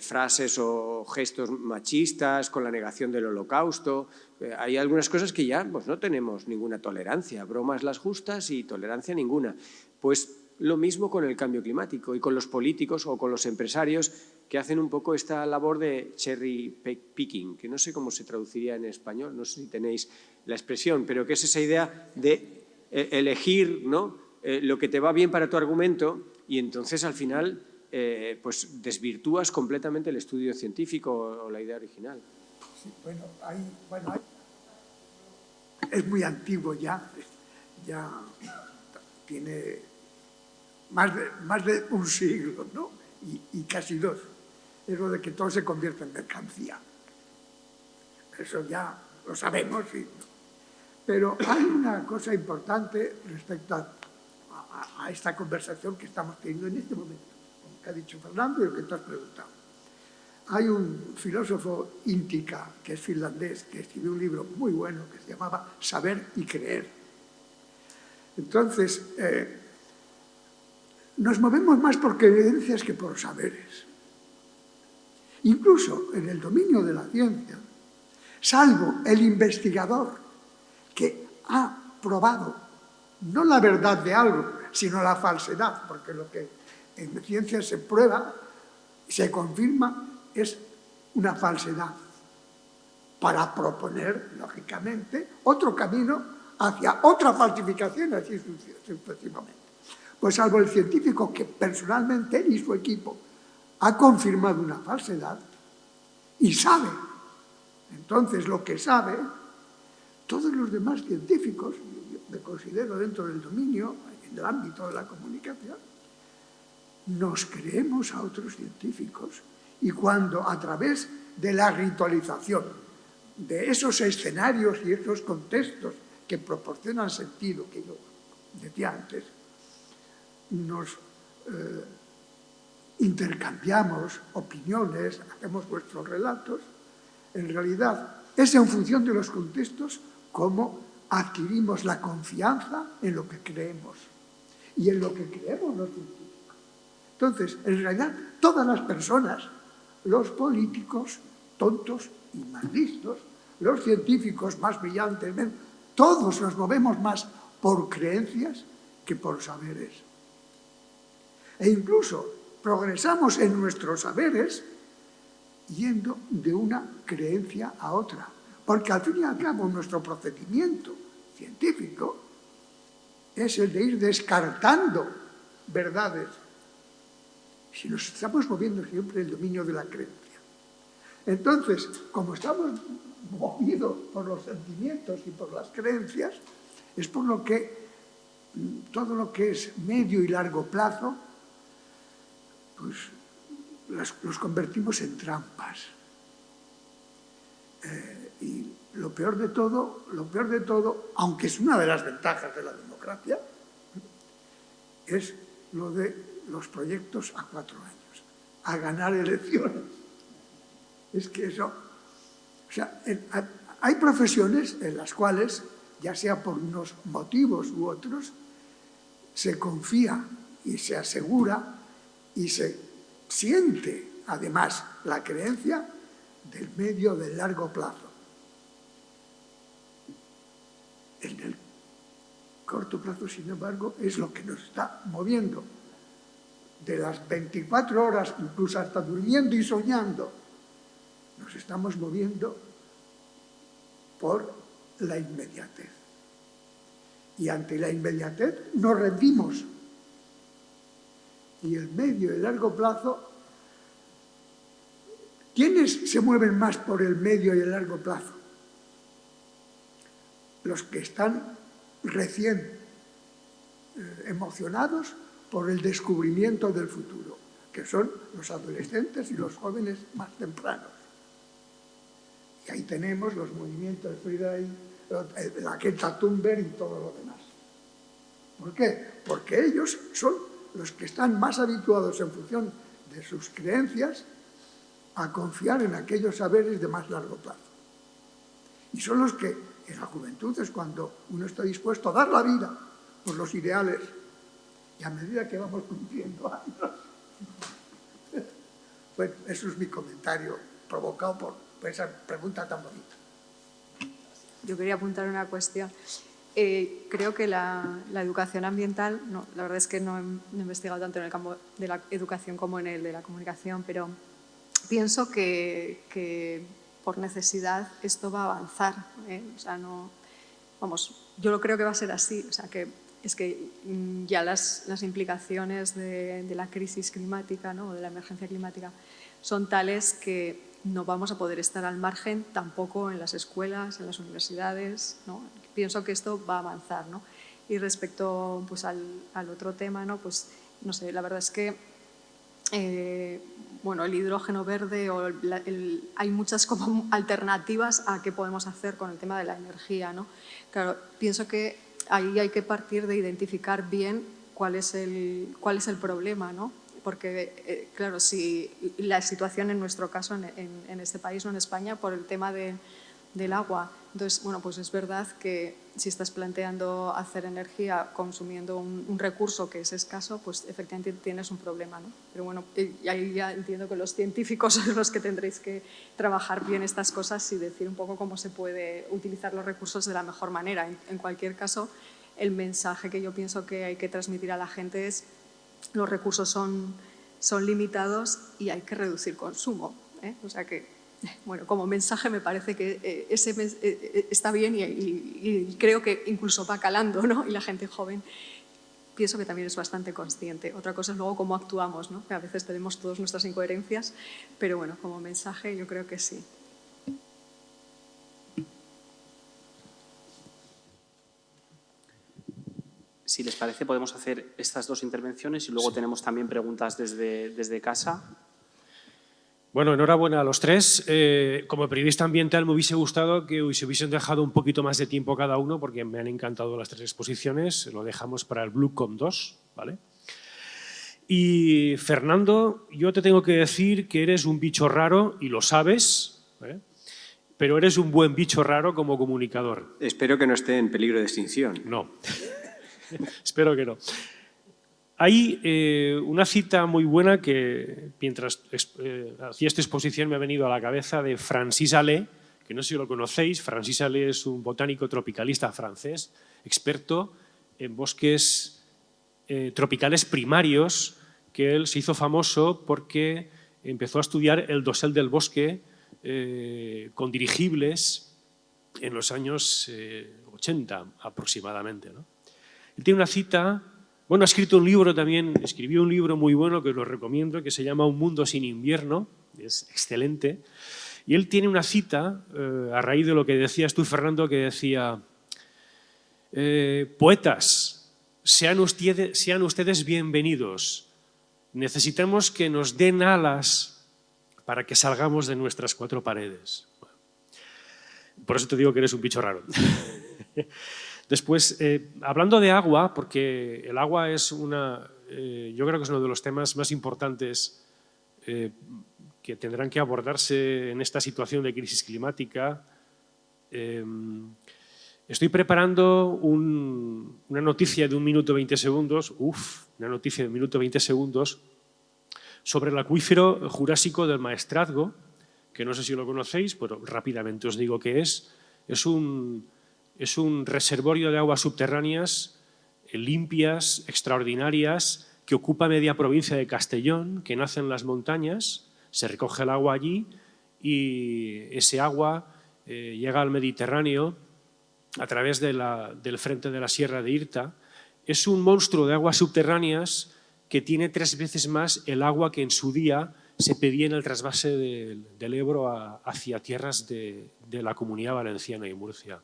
frases o gestos machistas, con la negación del holocausto. Hay algunas cosas que ya pues, no tenemos ninguna tolerancia, bromas las justas y tolerancia ninguna. Pues lo mismo con el cambio climático y con los políticos o con los empresarios que hacen un poco esta labor de cherry picking, que no sé cómo se traduciría en español, no sé si tenéis la expresión, pero que es esa idea de elegir, ¿no?, lo que te va bien para tu argumento y entonces al final pues desvirtúas completamente el estudio científico o la idea original. Sí, es muy antiguo ya tiene más de un siglo, ¿no? Y casi dos. Es lo de que todo se convierte en mercancía. Eso ya lo sabemos, sí. Pero hay una cosa importante respecto a esta conversación que estamos teniendo en este momento, como que ha dicho Fernando y lo que tú has preguntado. Hay un filósofo Intica, que es finlandés, que escribió un libro muy bueno que se llamaba Saber y Creer. Entonces, nos movemos más por creencias que por saberes. Incluso en el dominio de la ciencia, salvo el investigador que ha probado no la verdad de algo, sino la falsedad, porque lo que en ciencia se prueba, se confirma, es una falsedad, para proponer, lógicamente, otro camino hacia otra falsificación, así sucesivamente. Pues salvo el científico que personalmente él y su equipo ha confirmado una falsedad y sabe, entonces lo que sabe, todos los demás científicos, yo me considero dentro del dominio, en el ámbito de la comunicación, nos creemos a otros científicos y cuando a través de la ritualización de esos escenarios y esos contextos que proporcionan sentido, que yo decía antes, nos intercambiamos opiniones, hacemos nuestros relatos, en realidad es en función de los contextos cómo adquirimos la confianza en lo que creemos y en lo que creemos los científicos. Entonces, en realidad, todas las personas, los políticos tontos y más listos, los científicos más brillantes, todos nos movemos más por creencias que por saberes. E incluso progresamos en nuestros saberes yendo de una creencia a otra. Porque al fin y al cabo nuestro procedimiento científico es el de ir descartando verdades. Si nos estamos moviendo siempre en el dominio de la creencia. Entonces, como estamos movidos por los sentimientos y por las creencias, es por lo que todo lo que es medio y largo plazo, pues los convertimos en trampas. Y lo peor de todo, aunque es una de las ventajas de la democracia, es lo de los proyectos a 4 años, a ganar elecciones. Es que eso... O sea, hay profesiones en las cuales, ya sea por unos motivos u otros, se confía y se asegura y se siente, además, la creencia del medio, del largo plazo. En el corto plazo, sin embargo, es lo que nos está moviendo. De las 24 horas, incluso hasta durmiendo y soñando, nos estamos moviendo por la inmediatez. Y ante la inmediatez nos rendimos. Y el medio y el largo plazo ¿Quiénes se mueven más por el medio y el largo plazo? Los que están recién emocionados por el descubrimiento del futuro, que son los adolescentes y los jóvenes más tempranos. Y ahí tenemos los movimientos Friday, la Greta Thunberg y todo lo demás. ¿Por qué? Porque ellos son los que están más habituados en función de sus creencias a confiar en aquellos saberes de más largo plazo. Y son los que, en la juventud, es cuando uno está dispuesto a dar la vida por los ideales, y a medida que vamos cumpliendo años. Pues eso es mi comentario provocado por esa pregunta tan bonita. Yo quería apuntar una cuestión. Creo que la educación ambiental, no, la verdad es que no he investigado tanto en el campo de la educación como en el de la comunicación, pero pienso que por necesidad esto va a avanzar. O sea, no, vamos, yo lo creo que va a ser así. O sea, que es que ya las implicaciones de la crisis climática, ¿no?, o de la emergencia climática son tales que no vamos a poder estar al margen tampoco en las escuelas, en las universidades, ¿no? Pienso que esto va a avanzar, ¿no? Y respecto pues, al otro tema, ¿no? Pues, no sé, la verdad es que bueno, el hidrógeno verde o hay muchas como alternativas a qué podemos hacer con el tema de la energía, ¿no? Claro, pienso que ahí hay que partir de identificar bien cuál es el problema, ¿no? Porque, claro, si la situación en nuestro caso, en este país, no en España, por el tema del agua. Entonces, bueno, pues es verdad que si estás planteando hacer energía consumiendo un recurso que es escaso, pues efectivamente tienes un problema, ¿no? Pero bueno, ahí ya entiendo que los científicos son los que tendréis que trabajar bien estas cosas y decir un poco cómo se puede utilizar los recursos de la mejor manera. En cualquier caso, el mensaje que yo pienso que hay que transmitir a la gente es: los recursos son limitados y hay que reducir consumo, ¿eh? O sea que, bueno, como mensaje me parece que está bien y creo que incluso va calando, ¿no? Y la gente joven pienso que también es bastante consciente. Otra cosa es luego cómo actuamos, ¿no? Que a veces tenemos todas nuestras incoherencias, pero bueno, como mensaje yo creo que sí. Si les parece, podemos hacer estas dos intervenciones y luego tenemos también preguntas desde casa. Bueno, enhorabuena a los tres. Como periodista ambiental me hubiese gustado que se hubiesen dejado un poquito más de tiempo cada uno, porque me han encantado las tres exposiciones. Lo dejamos para el BlueCom 2, ¿vale? Y Fernando, yo te tengo que decir que eres un bicho raro y lo sabes, ¿eh? Pero eres un buen bicho raro como comunicador. Espero que no esté en peligro de extinción. No. Espero que no. Hay una cita muy buena que, mientras hacía esta exposición, me ha venido a la cabeza de Francis Allais, que no sé si lo conocéis. Francis Allais es un botánico tropicalista francés, experto en bosques tropicales primarios, que él se hizo famoso porque empezó a estudiar el dosel del bosque con dirigibles en los años 80 aproximadamente, ¿no? Él tiene una cita, bueno, ha escrito un libro también, escribió un libro muy bueno que os lo recomiendo, que se llama Un mundo sin invierno, es excelente, y él tiene una cita, a raíz de lo que decías tú, Fernando, que decía: poetas, sean ustedes bienvenidos, necesitamos que nos den alas para que salgamos de nuestras cuatro paredes. Bueno, por eso te digo que eres un bicho raro. Después, hablando de agua, porque el agua es yo creo que es uno de los temas más importantes que tendrán que abordarse en esta situación de crisis climática. Estoy preparando una noticia de 1 minuto 20 segundos, una noticia de 1 minuto 20 segundos sobre el acuífero jurásico del Maestrazgo, que no sé si lo conocéis, pero rápidamente os digo qué es. Es un reservorio de aguas subterráneas limpias, extraordinarias, que ocupa media provincia de Castellón, que nace en las montañas, se recoge el agua allí y ese agua llega al Mediterráneo a través del frente de la Sierra de Irta. Es un monstruo de aguas subterráneas que tiene 3 veces más el agua que en su día se pedía en el trasvase del Ebro hacia tierras de la Comunidad Valenciana y Murcia.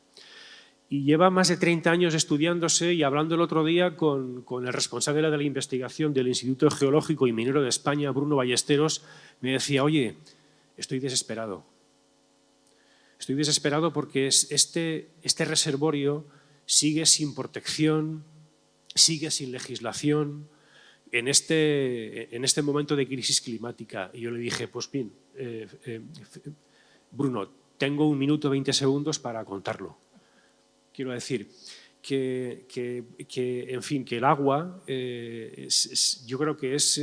Y lleva más de 30 años estudiándose, y hablando el otro día con el responsable de la investigación del Instituto Geológico y Minero de España, Bruno Ballesteros, me decía, oye, estoy desesperado. Estoy desesperado porque este reservorio sigue sin protección, sigue sin legislación en este momento de crisis climática. Y yo le dije, pues bien, Bruno, tengo 1 minuto 20 segundos para contarlo. Quiero decir que en fin, que el agua yo creo que es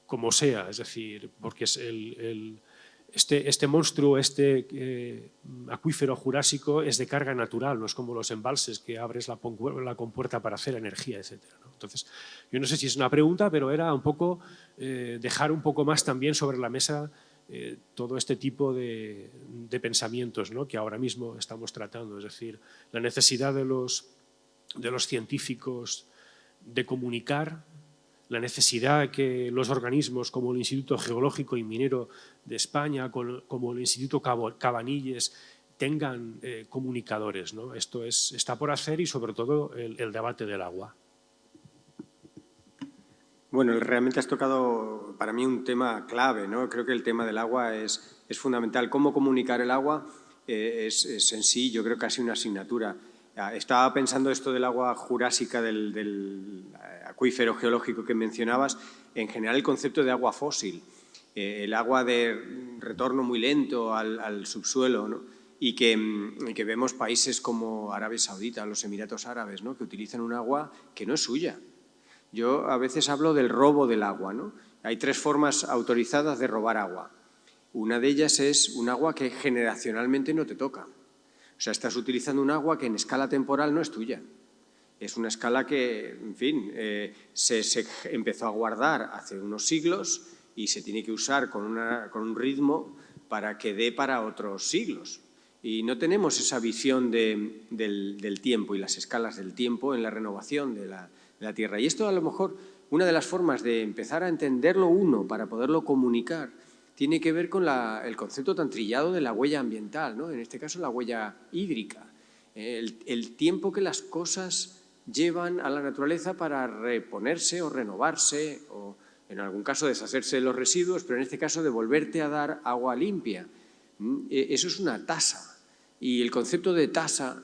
como sea, es decir, porque es este monstruo, acuífero jurásico es de carga natural, no es como los embalses que abres la compuerta para hacer energía, etc. ¿no? Entonces, yo no sé si es una pregunta, pero era un poco dejar un poco más también sobre la mesa todo este tipo de pensamientos, ¿no? Que ahora mismo estamos tratando, es decir, la necesidad de los científicos de comunicar, la necesidad de que los organismos como el Instituto Geológico y Minero de España, como el Instituto Cabanilles, tengan comunicadores, ¿no? Esto está por hacer, y sobre todo el debate del agua. Bueno, realmente has tocado para mí un tema clave, ¿no? Creo que el tema del agua es fundamental. Cómo comunicar el agua es en sí, yo creo, casi una asignatura. Estaba pensando esto del agua jurásica, del acuífero geológico que mencionabas, en general el concepto de agua fósil, el agua de retorno muy lento al subsuelo, ¿no? Y que vemos países como Arabia Saudita, los Emiratos Árabes, ¿no? Que utilizan un agua que no es suya. Yo a veces hablo del robo del agua, ¿no? Hay 3 formas autorizadas de robar agua. Una de ellas es un agua que generacionalmente no te toca. O sea, estás utilizando un agua que en escala temporal no es tuya. Es una escala que, en fin, se empezó a guardar hace unos siglos y se tiene que usar con un ritmo para que dé para otros siglos. Y no tenemos esa visión del tiempo y las escalas del tiempo en la renovación de la Tierra. Y esto, a lo mejor, una de las formas de empezar a entenderlo uno para poderlo comunicar tiene que ver con el concepto tan trillado de la huella ambiental, ¿no? En este caso, la huella hídrica. El tiempo que las cosas llevan a la naturaleza para reponerse o renovarse, o en algún caso deshacerse de los residuos, pero en este caso de volverte a dar agua limpia. Eso es una tasa. Y el concepto de tasa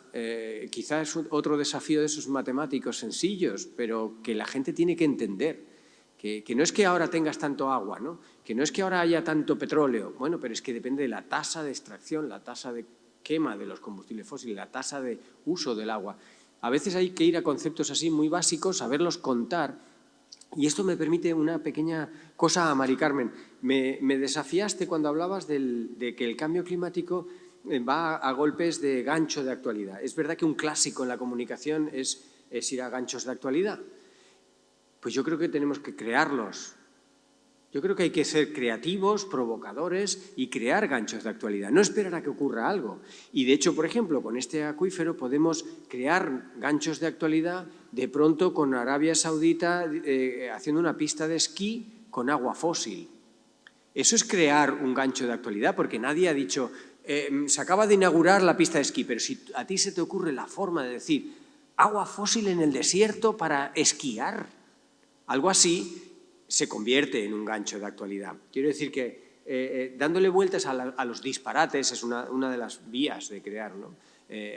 quizás es otro desafío de esos matemáticos sencillos, pero que la gente tiene que entender. Que no es que ahora tengas tanto agua, ¿no? Que no es que ahora haya tanto petróleo. Bueno, pero es que depende de la tasa de extracción, la tasa de quema de los combustibles fósiles, la tasa de uso del agua. A veces hay que ir a conceptos así muy básicos, saberlos contar. Y esto me permite una pequeña cosa a Mari Carmen. Me desafiaste cuando hablabas de que el cambio climático va a golpes de gancho de actualidad. Es verdad que un clásico en la comunicación es ir a ganchos de actualidad. Pues yo creo que tenemos que crearlos. Yo creo que hay que ser creativos, provocadores y crear ganchos de actualidad. No esperar a que ocurra algo. Y de hecho, por ejemplo, con este acuífero podemos crear ganchos de actualidad de pronto con Arabia Saudita haciendo una pista de esquí con agua fósil. Eso es crear un gancho de actualidad, porque nadie ha dicho se acaba de inaugurar la pista de esquí, pero si a ti se te ocurre la forma de decir agua fósil en el desierto para esquiar, algo así se convierte en un gancho de actualidad. Quiero decir que dándole vueltas a los disparates es una de las vías de crear, ¿no?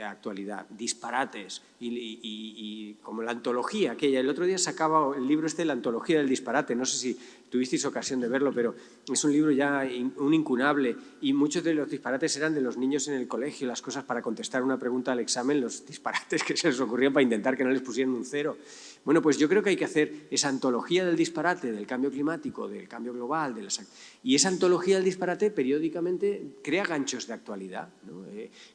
Actualidad, disparates y como la antología aquella. El otro día sacaba el libro la antología del disparate, no sé si tuvisteis ocasión de verlo, pero es un libro ya un incunable, y muchos de los disparates eran de los niños en el colegio, las cosas para contestar una pregunta al examen, los disparates que se les ocurrían para intentar que no les pusieran un 0. Bueno, pues yo creo que hay que hacer esa antología del disparate, del cambio climático, del cambio global, y esa antología del disparate periódicamente crea ganchos de actualidad, ¿no?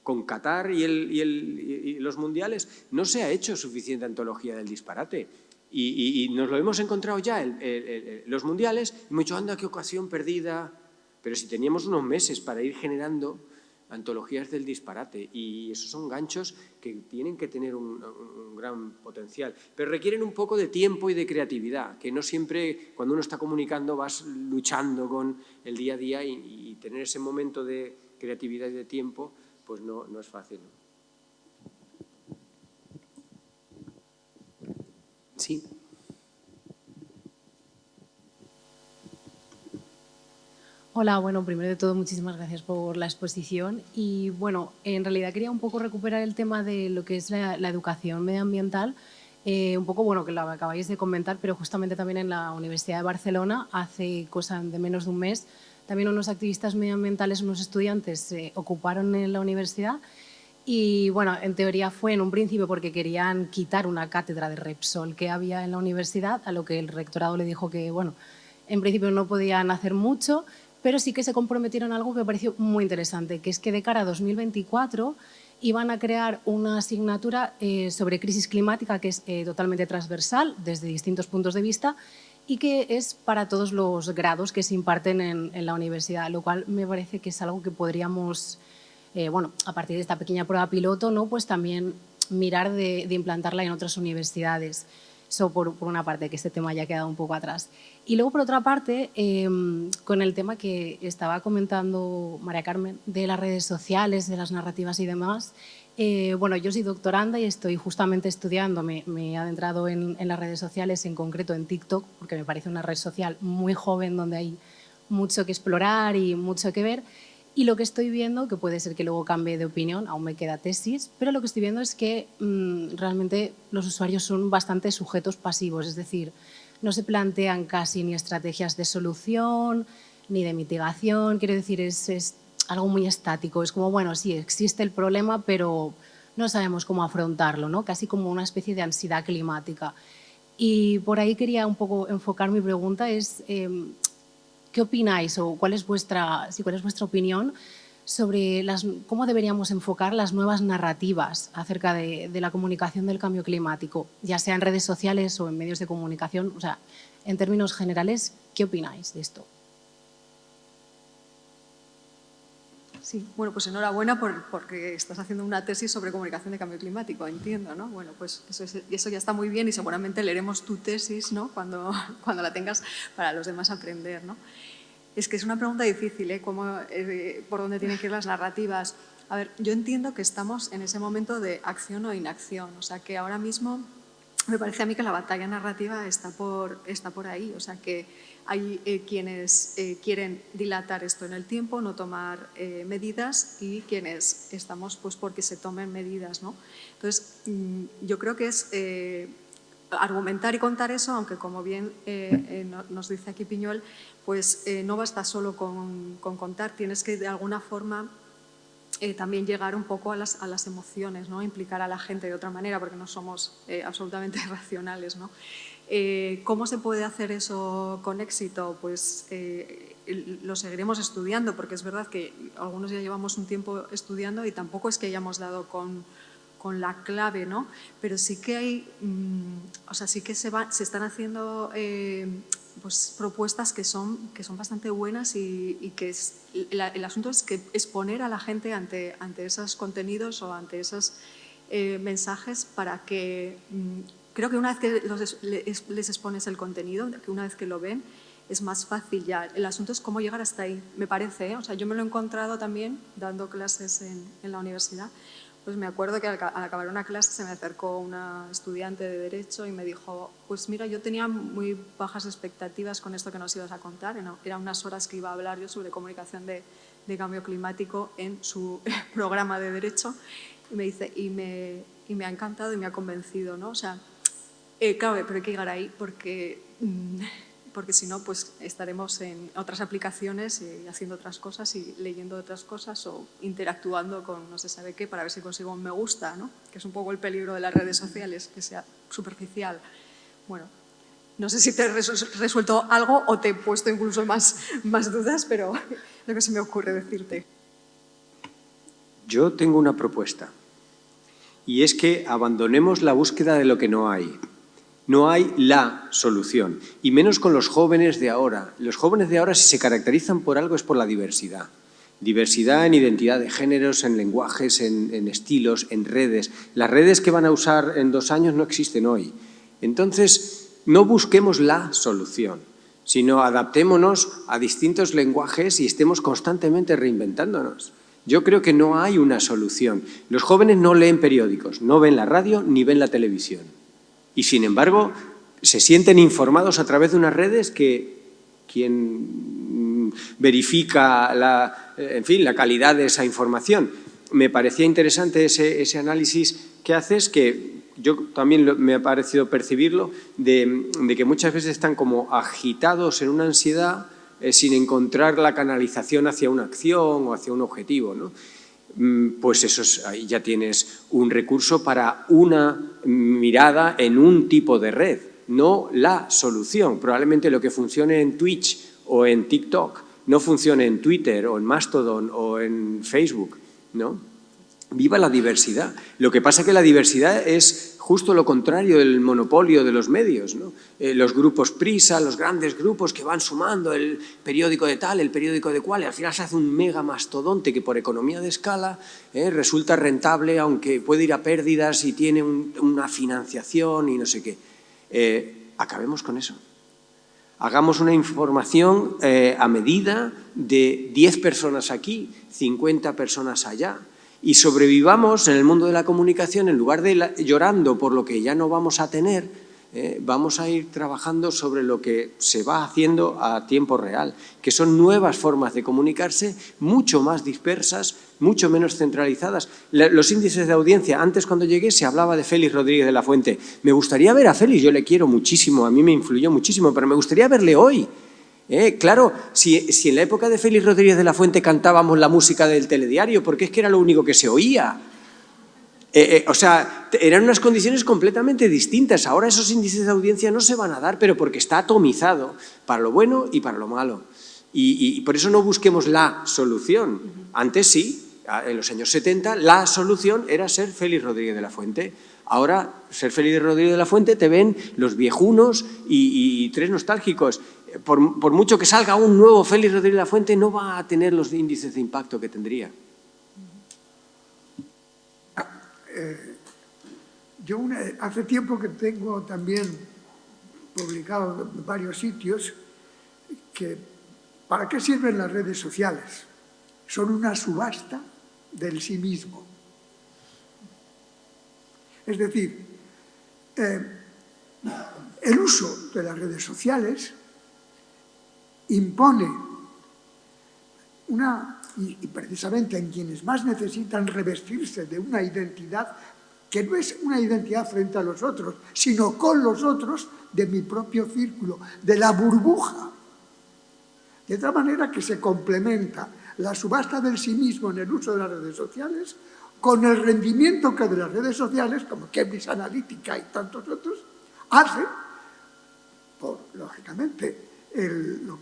Con Qatar y los mundiales no se ha hecho suficiente antología del disparate. Y nos lo hemos encontrado ya los mundiales y hemos dicho, anda, qué ocasión perdida. Pero si teníamos unos meses para ir generando antologías del disparate, y esos son ganchos que tienen que tener un gran potencial, pero requieren un poco de tiempo y de creatividad, que no siempre cuando uno está comunicando vas luchando con el día a día, y tener ese momento de creatividad y de tiempo pues no es fácil. Sí. Hola, bueno, primero de todo, muchísimas gracias por la exposición. Y bueno, en realidad quería un poco recuperar el tema de lo que es la educación medioambiental, un poco, bueno, que lo acabáis de comentar, pero justamente también en la Universidad de Barcelona, hace cosa de menos de un mes, también unos activistas medioambientales, unos estudiantes, se ocuparon en la universidad. Y bueno, en teoría fue en un principio porque querían quitar una cátedra de Repsol que había en la universidad, a lo que el rectorado le dijo que, bueno, en principio no podían hacer mucho, pero sí que se comprometieron a algo que me pareció muy interesante, que es que de cara a 2024 iban a crear una asignatura sobre crisis climática que es totalmente transversal, desde distintos puntos de vista, y que es para todos los grados que se imparten en la universidad, lo cual me parece que es algo que podríamos, bueno, a partir de esta pequeña prueba piloto, ¿no? Pues también mirar de implantarla en otras universidades. Eso por una parte, que este tema ya ha quedado un poco atrás. Y luego, por otra parte, con el tema que estaba comentando María Carmen, de las redes sociales, de las narrativas y demás, bueno, yo soy doctoranda y estoy justamente estudiando, me he adentrado en las redes sociales, en concreto en TikTok, porque me parece una red social muy joven donde hay mucho que explorar y mucho que ver. Y lo que estoy viendo, que puede ser que luego cambie de opinión, aún me queda tesis, pero lo que estoy viendo es que realmente los usuarios son bastante sujetos pasivos, es decir, no se plantean casi ni estrategias de solución ni de mitigación, quiero decir, es algo muy estático, es como, bueno, sí, existe el problema, pero no sabemos cómo afrontarlo, ¿no? Casi como una especie de ansiedad climática. Y por ahí quería un poco enfocar mi pregunta, es ¿qué opináis o cuál es vuestra opinión sobre cómo deberíamos enfocar las nuevas narrativas acerca de la comunicación del cambio climático, ya sea en redes sociales o en medios de comunicación? O sea, en términos generales, ¿qué opináis de esto? Sí, bueno, pues enhorabuena porque estás haciendo una tesis sobre comunicación de cambio climático, entiendo, ¿no? Bueno, pues eso ya está muy bien y seguramente leeremos tu tesis, ¿no? Cuando la tengas para los demás aprender, ¿no? Es que es una pregunta difícil, ¿eh? ¿Por dónde tienen que ir las narrativas? A ver, yo entiendo que estamos en ese momento de acción o inacción, o sea, que ahora mismo me parece a mí que la batalla narrativa está por ahí, o sea, que hay quienes quieren dilatar esto en el tiempo, no tomar medidas, y quienes estamos pues porque se tomen medidas, ¿no? Entonces, yo creo que es argumentar y contar eso, aunque como bien nos dice aquí Piñol, pues no basta solo con contar, tienes que de alguna forma también llegar un poco a las emociones, ¿no? Implicar a la gente de otra manera, porque no somos absolutamente racionales, ¿no? ¿Cómo se puede hacer eso con éxito? Pues lo seguiremos estudiando, porque es verdad que algunos ya llevamos un tiempo estudiando y tampoco es que hayamos dado con la clave, ¿no? Pero sí que hay, o sea, sí que se están haciendo pues, propuestas que son bastante buenas y que el asunto es que exponer a la gente ante esos contenidos o ante esos mensajes para que creo que una vez que les expones el contenido, que una vez que lo ven, es más fácil ya. El asunto es cómo llegar hasta ahí, me parece, ¿eh? O sea, yo me lo he encontrado también dando clases en la universidad. Pues me acuerdo que al acabar una clase se me acercó una estudiante de Derecho y me dijo, pues mira, yo tenía muy bajas expectativas con esto que nos ibas a contar. Eran unas horas que iba a hablar yo sobre comunicación de cambio climático en su programa de Derecho. Y me dice, y me ha encantado y me ha convencido, ¿no? O sea, claro, pero hay que llegar ahí porque si no, pues estaremos en otras aplicaciones y haciendo otras cosas y leyendo otras cosas o interactuando con no se sabe qué para ver si consigo un me gusta, ¿no? Que es un poco el peligro de las redes sociales, que sea superficial. Bueno, no sé si te he resuelto algo o te he puesto incluso más dudas, pero lo que se me ocurre decirte. Yo tengo una propuesta, y es que abandonemos la búsqueda de lo que no hay. No hay la solución, y menos con los jóvenes de ahora. Los jóvenes de ahora, si se caracterizan por algo, es por la diversidad. Diversidad en identidad de géneros, en lenguajes, en estilos, en redes. Las redes que van a usar en 2 años no existen hoy. Entonces, no busquemos la solución, sino adaptémonos a distintos lenguajes y estemos constantemente reinventándonos. Yo creo que no hay una solución. Los jóvenes no leen periódicos, no ven la radio ni ven la televisión. Y, sin embargo, se sienten informados a través de unas redes que quien verifica la calidad de esa información. Me parecía interesante ese análisis que haces, que yo también me ha parecido percibirlo, de que muchas veces están como agitados en una ansiedad sin encontrar la canalización hacia una acción o hacia un objetivo, ¿no? Pues ahí ya tienes un recurso para una mirada en un tipo de red, no la solución. Probablemente lo que funcione en Twitch o en TikTok no funcione en Twitter o en Mastodon o en Facebook, ¿no? Viva la diversidad. Lo que pasa es que la diversidad es justo lo contrario del monopolio de los medios, ¿no? Los grupos prisa, los grandes grupos que van sumando el periódico de tal, el periódico de cual, y al final se hace un mega mastodonte que por economía de escala resulta rentable, aunque puede ir a pérdidas y tiene una financiación y no sé qué. Acabemos con eso. Hagamos una información a medida de 10 personas aquí, 50 personas allá, y sobrevivamos en el mundo de la comunicación. En lugar de llorando por lo que ya no vamos a tener, vamos a ir trabajando sobre lo que se va haciendo a tiempo real, que son nuevas formas de comunicarse, mucho más dispersas, mucho menos centralizadas. Los índices de audiencia, antes cuando llegué se hablaba de Félix Rodríguez de la Fuente. Me gustaría ver a Félix, yo le quiero muchísimo, a mí me influyó muchísimo, pero me gustaría verle hoy. Claro, si en la época de Félix Rodríguez de la Fuente cantábamos la música del telediario, porque es que era lo único que se oía. O sea, eran unas condiciones completamente distintas. Ahora esos índices de audiencia no se van a dar, pero porque está atomizado para lo bueno y para lo malo. Y por eso no busquemos la solución. Antes sí, en los años 70, la solución era ser Félix Rodríguez de la Fuente. Ahora, ser Félix Rodríguez de la Fuente te ven los viejunos y tres nostálgicos. Por mucho que salga un nuevo Félix Rodríguez de la Fuente, no va a tener los índices de impacto que tendría. Yo hace tiempo que tengo también publicado en varios sitios que ¿para qué sirven las redes sociales? Son una subasta del sí mismo. Es decir, el uso de las redes sociales impone y precisamente en quienes más necesitan revestirse de una identidad que no es una identidad frente a los otros, sino con los otros de mi propio círculo, de la burbuja. De tal manera que se complementa la subasta del sí mismo en el uso de las redes sociales con el rendimiento que de las redes sociales, como Cambridge Analytica y tantos otros, hacen, lógicamente,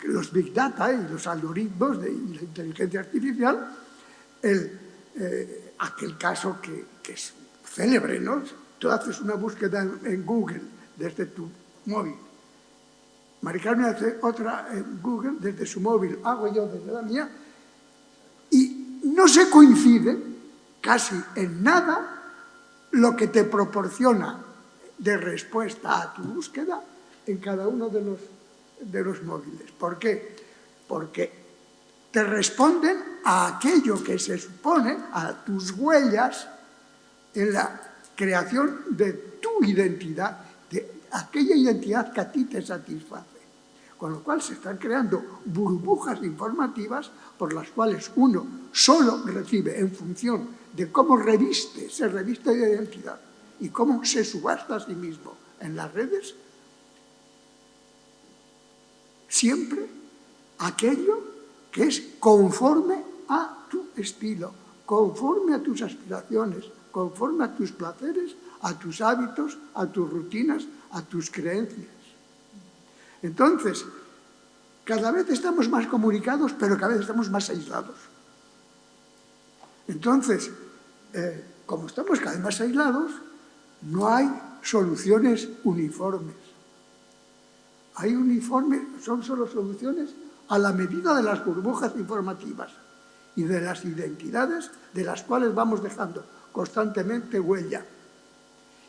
los Big Data y los algoritmos de la inteligencia artificial, aquel caso que es célebre, ¿no? Tú haces una búsqueda en Google desde tu móvil, Mari Carmen hace otra en Google desde su móvil, hago yo desde la mía, y no se coincide casi en nada lo que te proporciona de respuesta a tu búsqueda en cada uno de los móviles. ¿Por qué? Porque te responden a aquello que se supone, a tus huellas en la creación de tu identidad, de aquella identidad que a ti te satisface. Con lo cual se están creando burbujas informativas por las cuales uno solo recibe en función de cómo se reviste de identidad y cómo se subasta a sí mismo en las redes, siempre aquello que es conforme a tu estilo, conforme a tus aspiraciones, conforme a tus placeres, a tus hábitos, a tus rutinas, a tus creencias. Entonces, cada vez estamos más comunicados, pero cada vez estamos más aislados. Entonces, como estamos cada vez más aislados, no hay soluciones uniformes. Son solo soluciones a la medida de las burbujas informativas. y de las identidades de las cuales vamos dejando constantemente huella.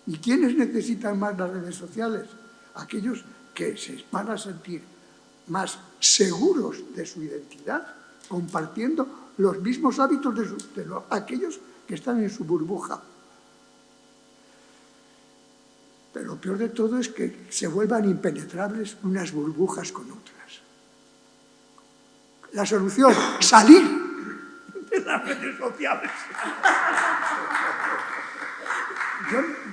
¿Y quiénes necesitan más las redes sociales? Aquellos que se van a sentir más seguros de su identidad, compartiendo los mismos hábitos de aquellos que están en su burbuja. Pero lo peor de todo es que se vuelvan impenetrables unas burbujas con otras. La solución, salir de las redes sociales.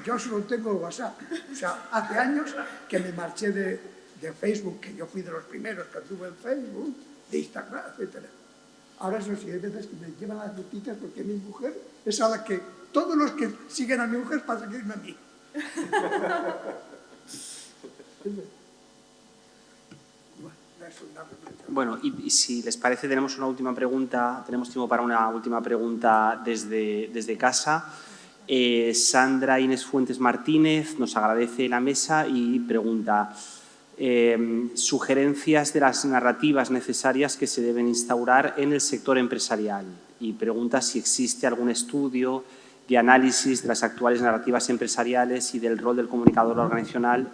Yo solo tengo WhatsApp. O sea, hace años que me marché de Facebook, que yo fui de los primeros que tuve en Facebook, de Instagram, etc. Ahora eso sí, hay veces que me llevan las noticias porque mi mujer es a la que todos los que siguen a mi mujer para seguirme a mí. Bueno, y si les parece, tenemos una última pregunta, tenemos tiempo para una última pregunta desde casa. Sandra Inés Fuentes Martínez nos agradece la mesa y pregunta sugerencias de las narrativas necesarias que se deben instaurar en el sector empresarial y pregunta si existe algún estudio de análisis de las actuales narrativas empresariales y del rol del comunicador organizacional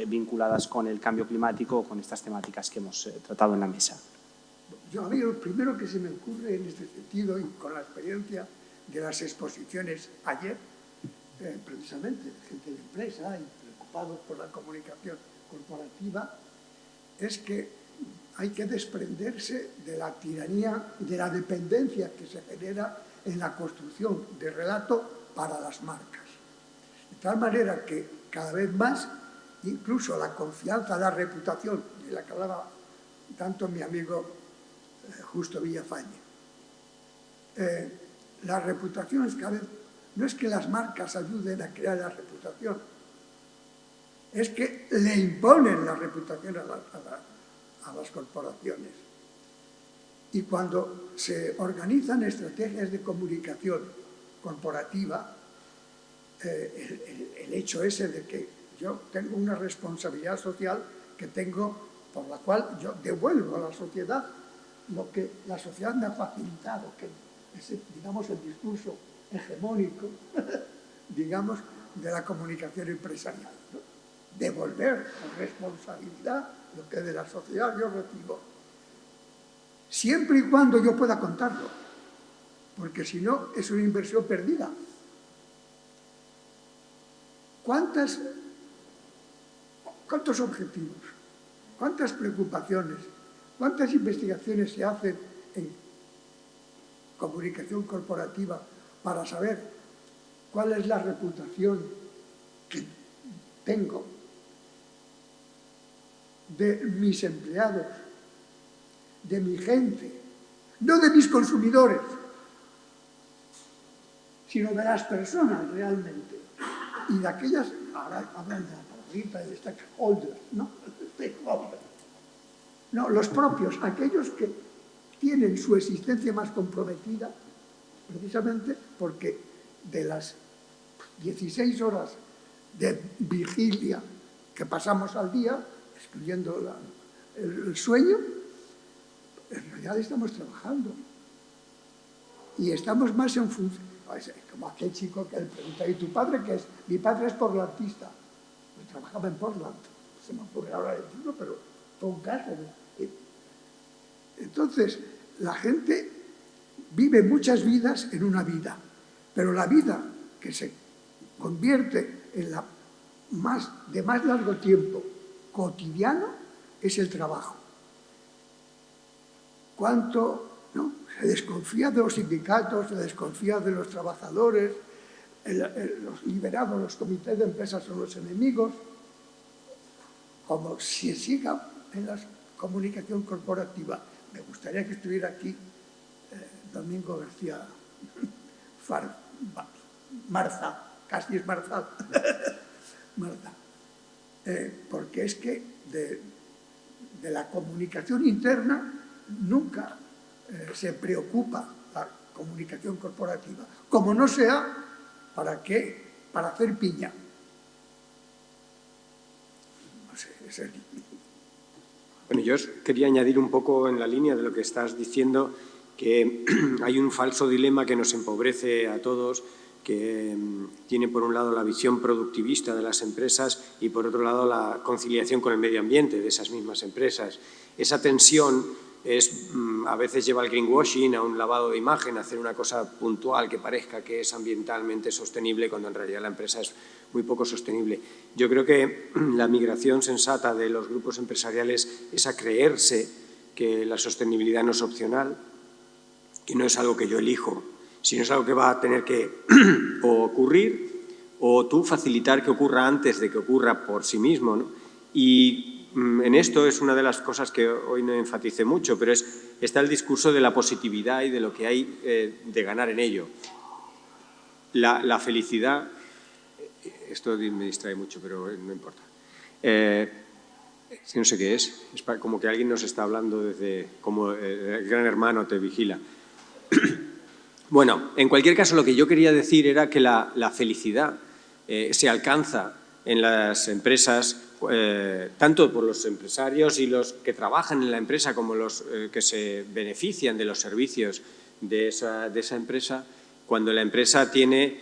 vinculadas con el cambio climático o con estas temáticas que hemos tratado en la mesa. A mí lo primero que se me ocurre en este sentido y con la experiencia de las exposiciones ayer, precisamente, gente de empresa y preocupados por la comunicación corporativa, es que hay que desprenderse de la tiranía, de la dependencia que se genera en la construcción de relato para las marcas. De tal manera que cada vez más, incluso la confianza, la reputación, de la que hablaba tanto mi amigo Justo Villafañe, la reputación es cada vez, no es que las marcas ayuden a crear la reputación, es que le imponen la reputación a las corporaciones. Y cuando se organizan estrategias de comunicación corporativa, el hecho ese de que yo tengo una responsabilidad social que tengo, por la cual yo devuelvo a la sociedad lo que la sociedad me ha facilitado, que es, digamos, el discurso hegemónico, digamos, de la comunicación empresarial, ¿no? Devolver con responsabilidad lo que de la sociedad yo recibo, siempre y cuando yo pueda contarlo, porque si no es una inversión perdida. ¿Cuántos objetivos, cuántas preocupaciones, cuántas investigaciones se hacen en comunicación corporativa para saber cuál es la reputación que tengo de mis empleados, de mi gente, no de mis consumidores, sino de las personas realmente, y de aquellas, ahora hablan de la palabrita de stakeholders, ¿no? Stakeholders. No, los propios, aquellos que tienen su existencia más comprometida, precisamente porque de las 16 horas de vigilia que pasamos al día, excluyendo el sueño, en realidad estamos trabajando. Y estamos más en función, como aquel chico que le pregunta, ¿y tu padre qué es? Mi padre es portlandista. Pues trabajaba en Portland. Se me ocurre ahora decirlo, pero fue un caso. Entonces, la gente vive muchas vidas en una vida, pero la vida que se convierte en la de más largo tiempo cotidiano es el trabajo. ¿Cuánto se desconfía de los sindicatos, se desconfía de los trabajadores, los liberados, los comités de empresas son los enemigos? Como si siga en la comunicación corporativa. Me gustaría que estuviera aquí Domingo García Marza, casi es Marzal, Marza, porque es que de la comunicación interna nunca se preocupa la comunicación corporativa, como no sea para hacer piña. No sé, es Bueno, yo quería añadir un poco en la línea de lo que estás diciendo que hay un falso dilema que nos empobrece a todos, que tiene por un lado la visión productivista de las empresas y por otro lado la conciliación con el medio ambiente de esas mismas empresas. Esa tensión a veces lleva al greenwashing, a un lavado de imagen, a hacer una cosa puntual que parezca que es ambientalmente sostenible cuando en realidad la empresa es muy poco sostenible. Yo creo que la migración sensata de los grupos empresariales es a creerse que la sostenibilidad no es opcional, que no es algo que yo elijo, sino es algo que va a tener que o ocurrir o tú facilitar que ocurra antes de que ocurra por sí mismo, ¿no? Y en esto es una de las cosas que hoy no enfaticé mucho, pero está el discurso de la positividad y de lo que hay de ganar en ello. La felicidad, esto me distrae mucho, pero no importa. No sé qué es como que alguien nos está hablando desde, como el gran hermano te vigila. Bueno, en cualquier caso, lo que yo quería decir era que la felicidad se alcanza en las empresas, tanto por los empresarios y los que trabajan en la empresa como los que se benefician de los servicios de esa empresa, cuando la empresa tiene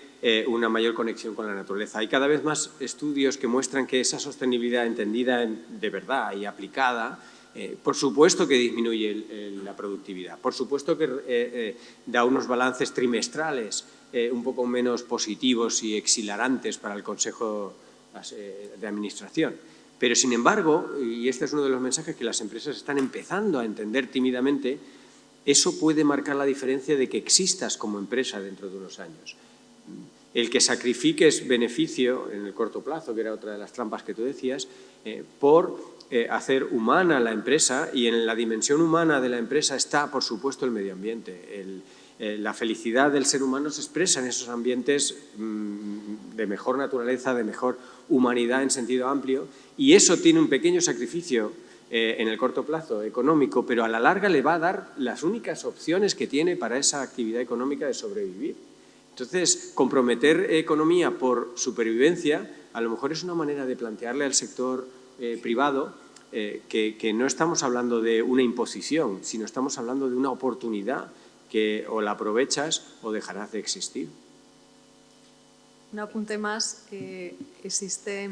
una mayor conexión con la naturaleza. Hay cada vez más estudios que muestran que esa sostenibilidad entendida de verdad y aplicada, por supuesto que disminuye la productividad, por supuesto que da unos balances trimestrales un poco menos positivos y exhilarantes para el Consejo de Administración. Pero, sin embargo, y este es uno de los mensajes que las empresas están empezando a entender tímidamente, eso puede marcar la diferencia de que existas como empresa dentro de unos años. El que sacrifiques beneficio en el corto plazo, que era otra de las trampas que tú decías, por hacer humana la empresa, y en la dimensión humana de la empresa está, por supuesto, el medio ambiente. La felicidad del ser humano se expresa en esos ambientes de mejor naturaleza, de mejor humanidad en sentido amplio, y eso tiene un pequeño sacrificio en el corto plazo económico, pero a la larga le va a dar las únicas opciones que tiene para esa actividad económica de sobrevivir. Entonces, comprometer economía por supervivencia a lo mejor es una manera de plantearle al sector privado que no estamos hablando de una imposición, sino estamos hablando de una oportunidad que o la aprovechas o dejarás de existir. Un apunte más, existe,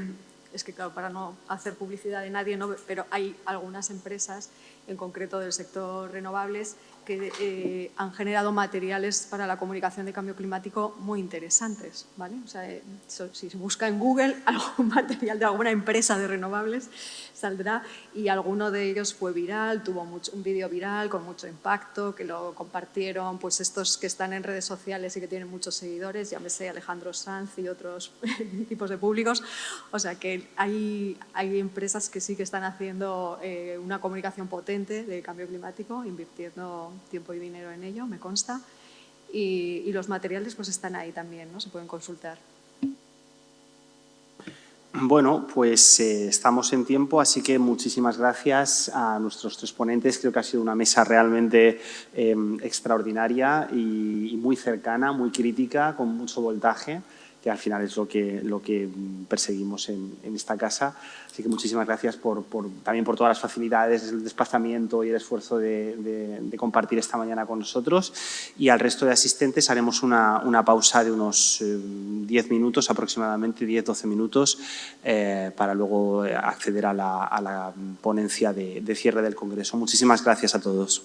es que claro, para no hacer publicidad de nadie, ¿no? Pero hay algunas empresas, en concreto del sector renovables, que han generado materiales para la comunicación de cambio climático muy interesantes, ¿vale? O sea, si se busca en Google algún material de alguna empresa de renovables, saldrá, y alguno de ellos fue viral, tuvo un vídeo viral con mucho impacto, que lo compartieron pues estos que están en redes sociales y que tienen muchos seguidores, llámese Alejandro Sanz y otros tipos de públicos. O sea que hay empresas que sí que están haciendo una comunicación potente de cambio climático, invirtiendo tiempo y dinero en ello, me consta, y los materiales pues están ahí también, ¿no? Se pueden consultar. Bueno, pues estamos en tiempo, así que muchísimas gracias a nuestros tres ponentes. Creo que ha sido una mesa realmente extraordinaria y muy cercana, muy crítica, con mucho voltaje, que al final es lo que perseguimos en esta casa. Así que muchísimas gracias también por todas las facilidades, el desplazamiento y el esfuerzo de compartir esta mañana con nosotros. Y al resto de asistentes haremos una pausa de unos 10 minutos aproximadamente, 10-12 minutos, para luego acceder a la ponencia de cierre del Congreso. Muchísimas gracias a todos.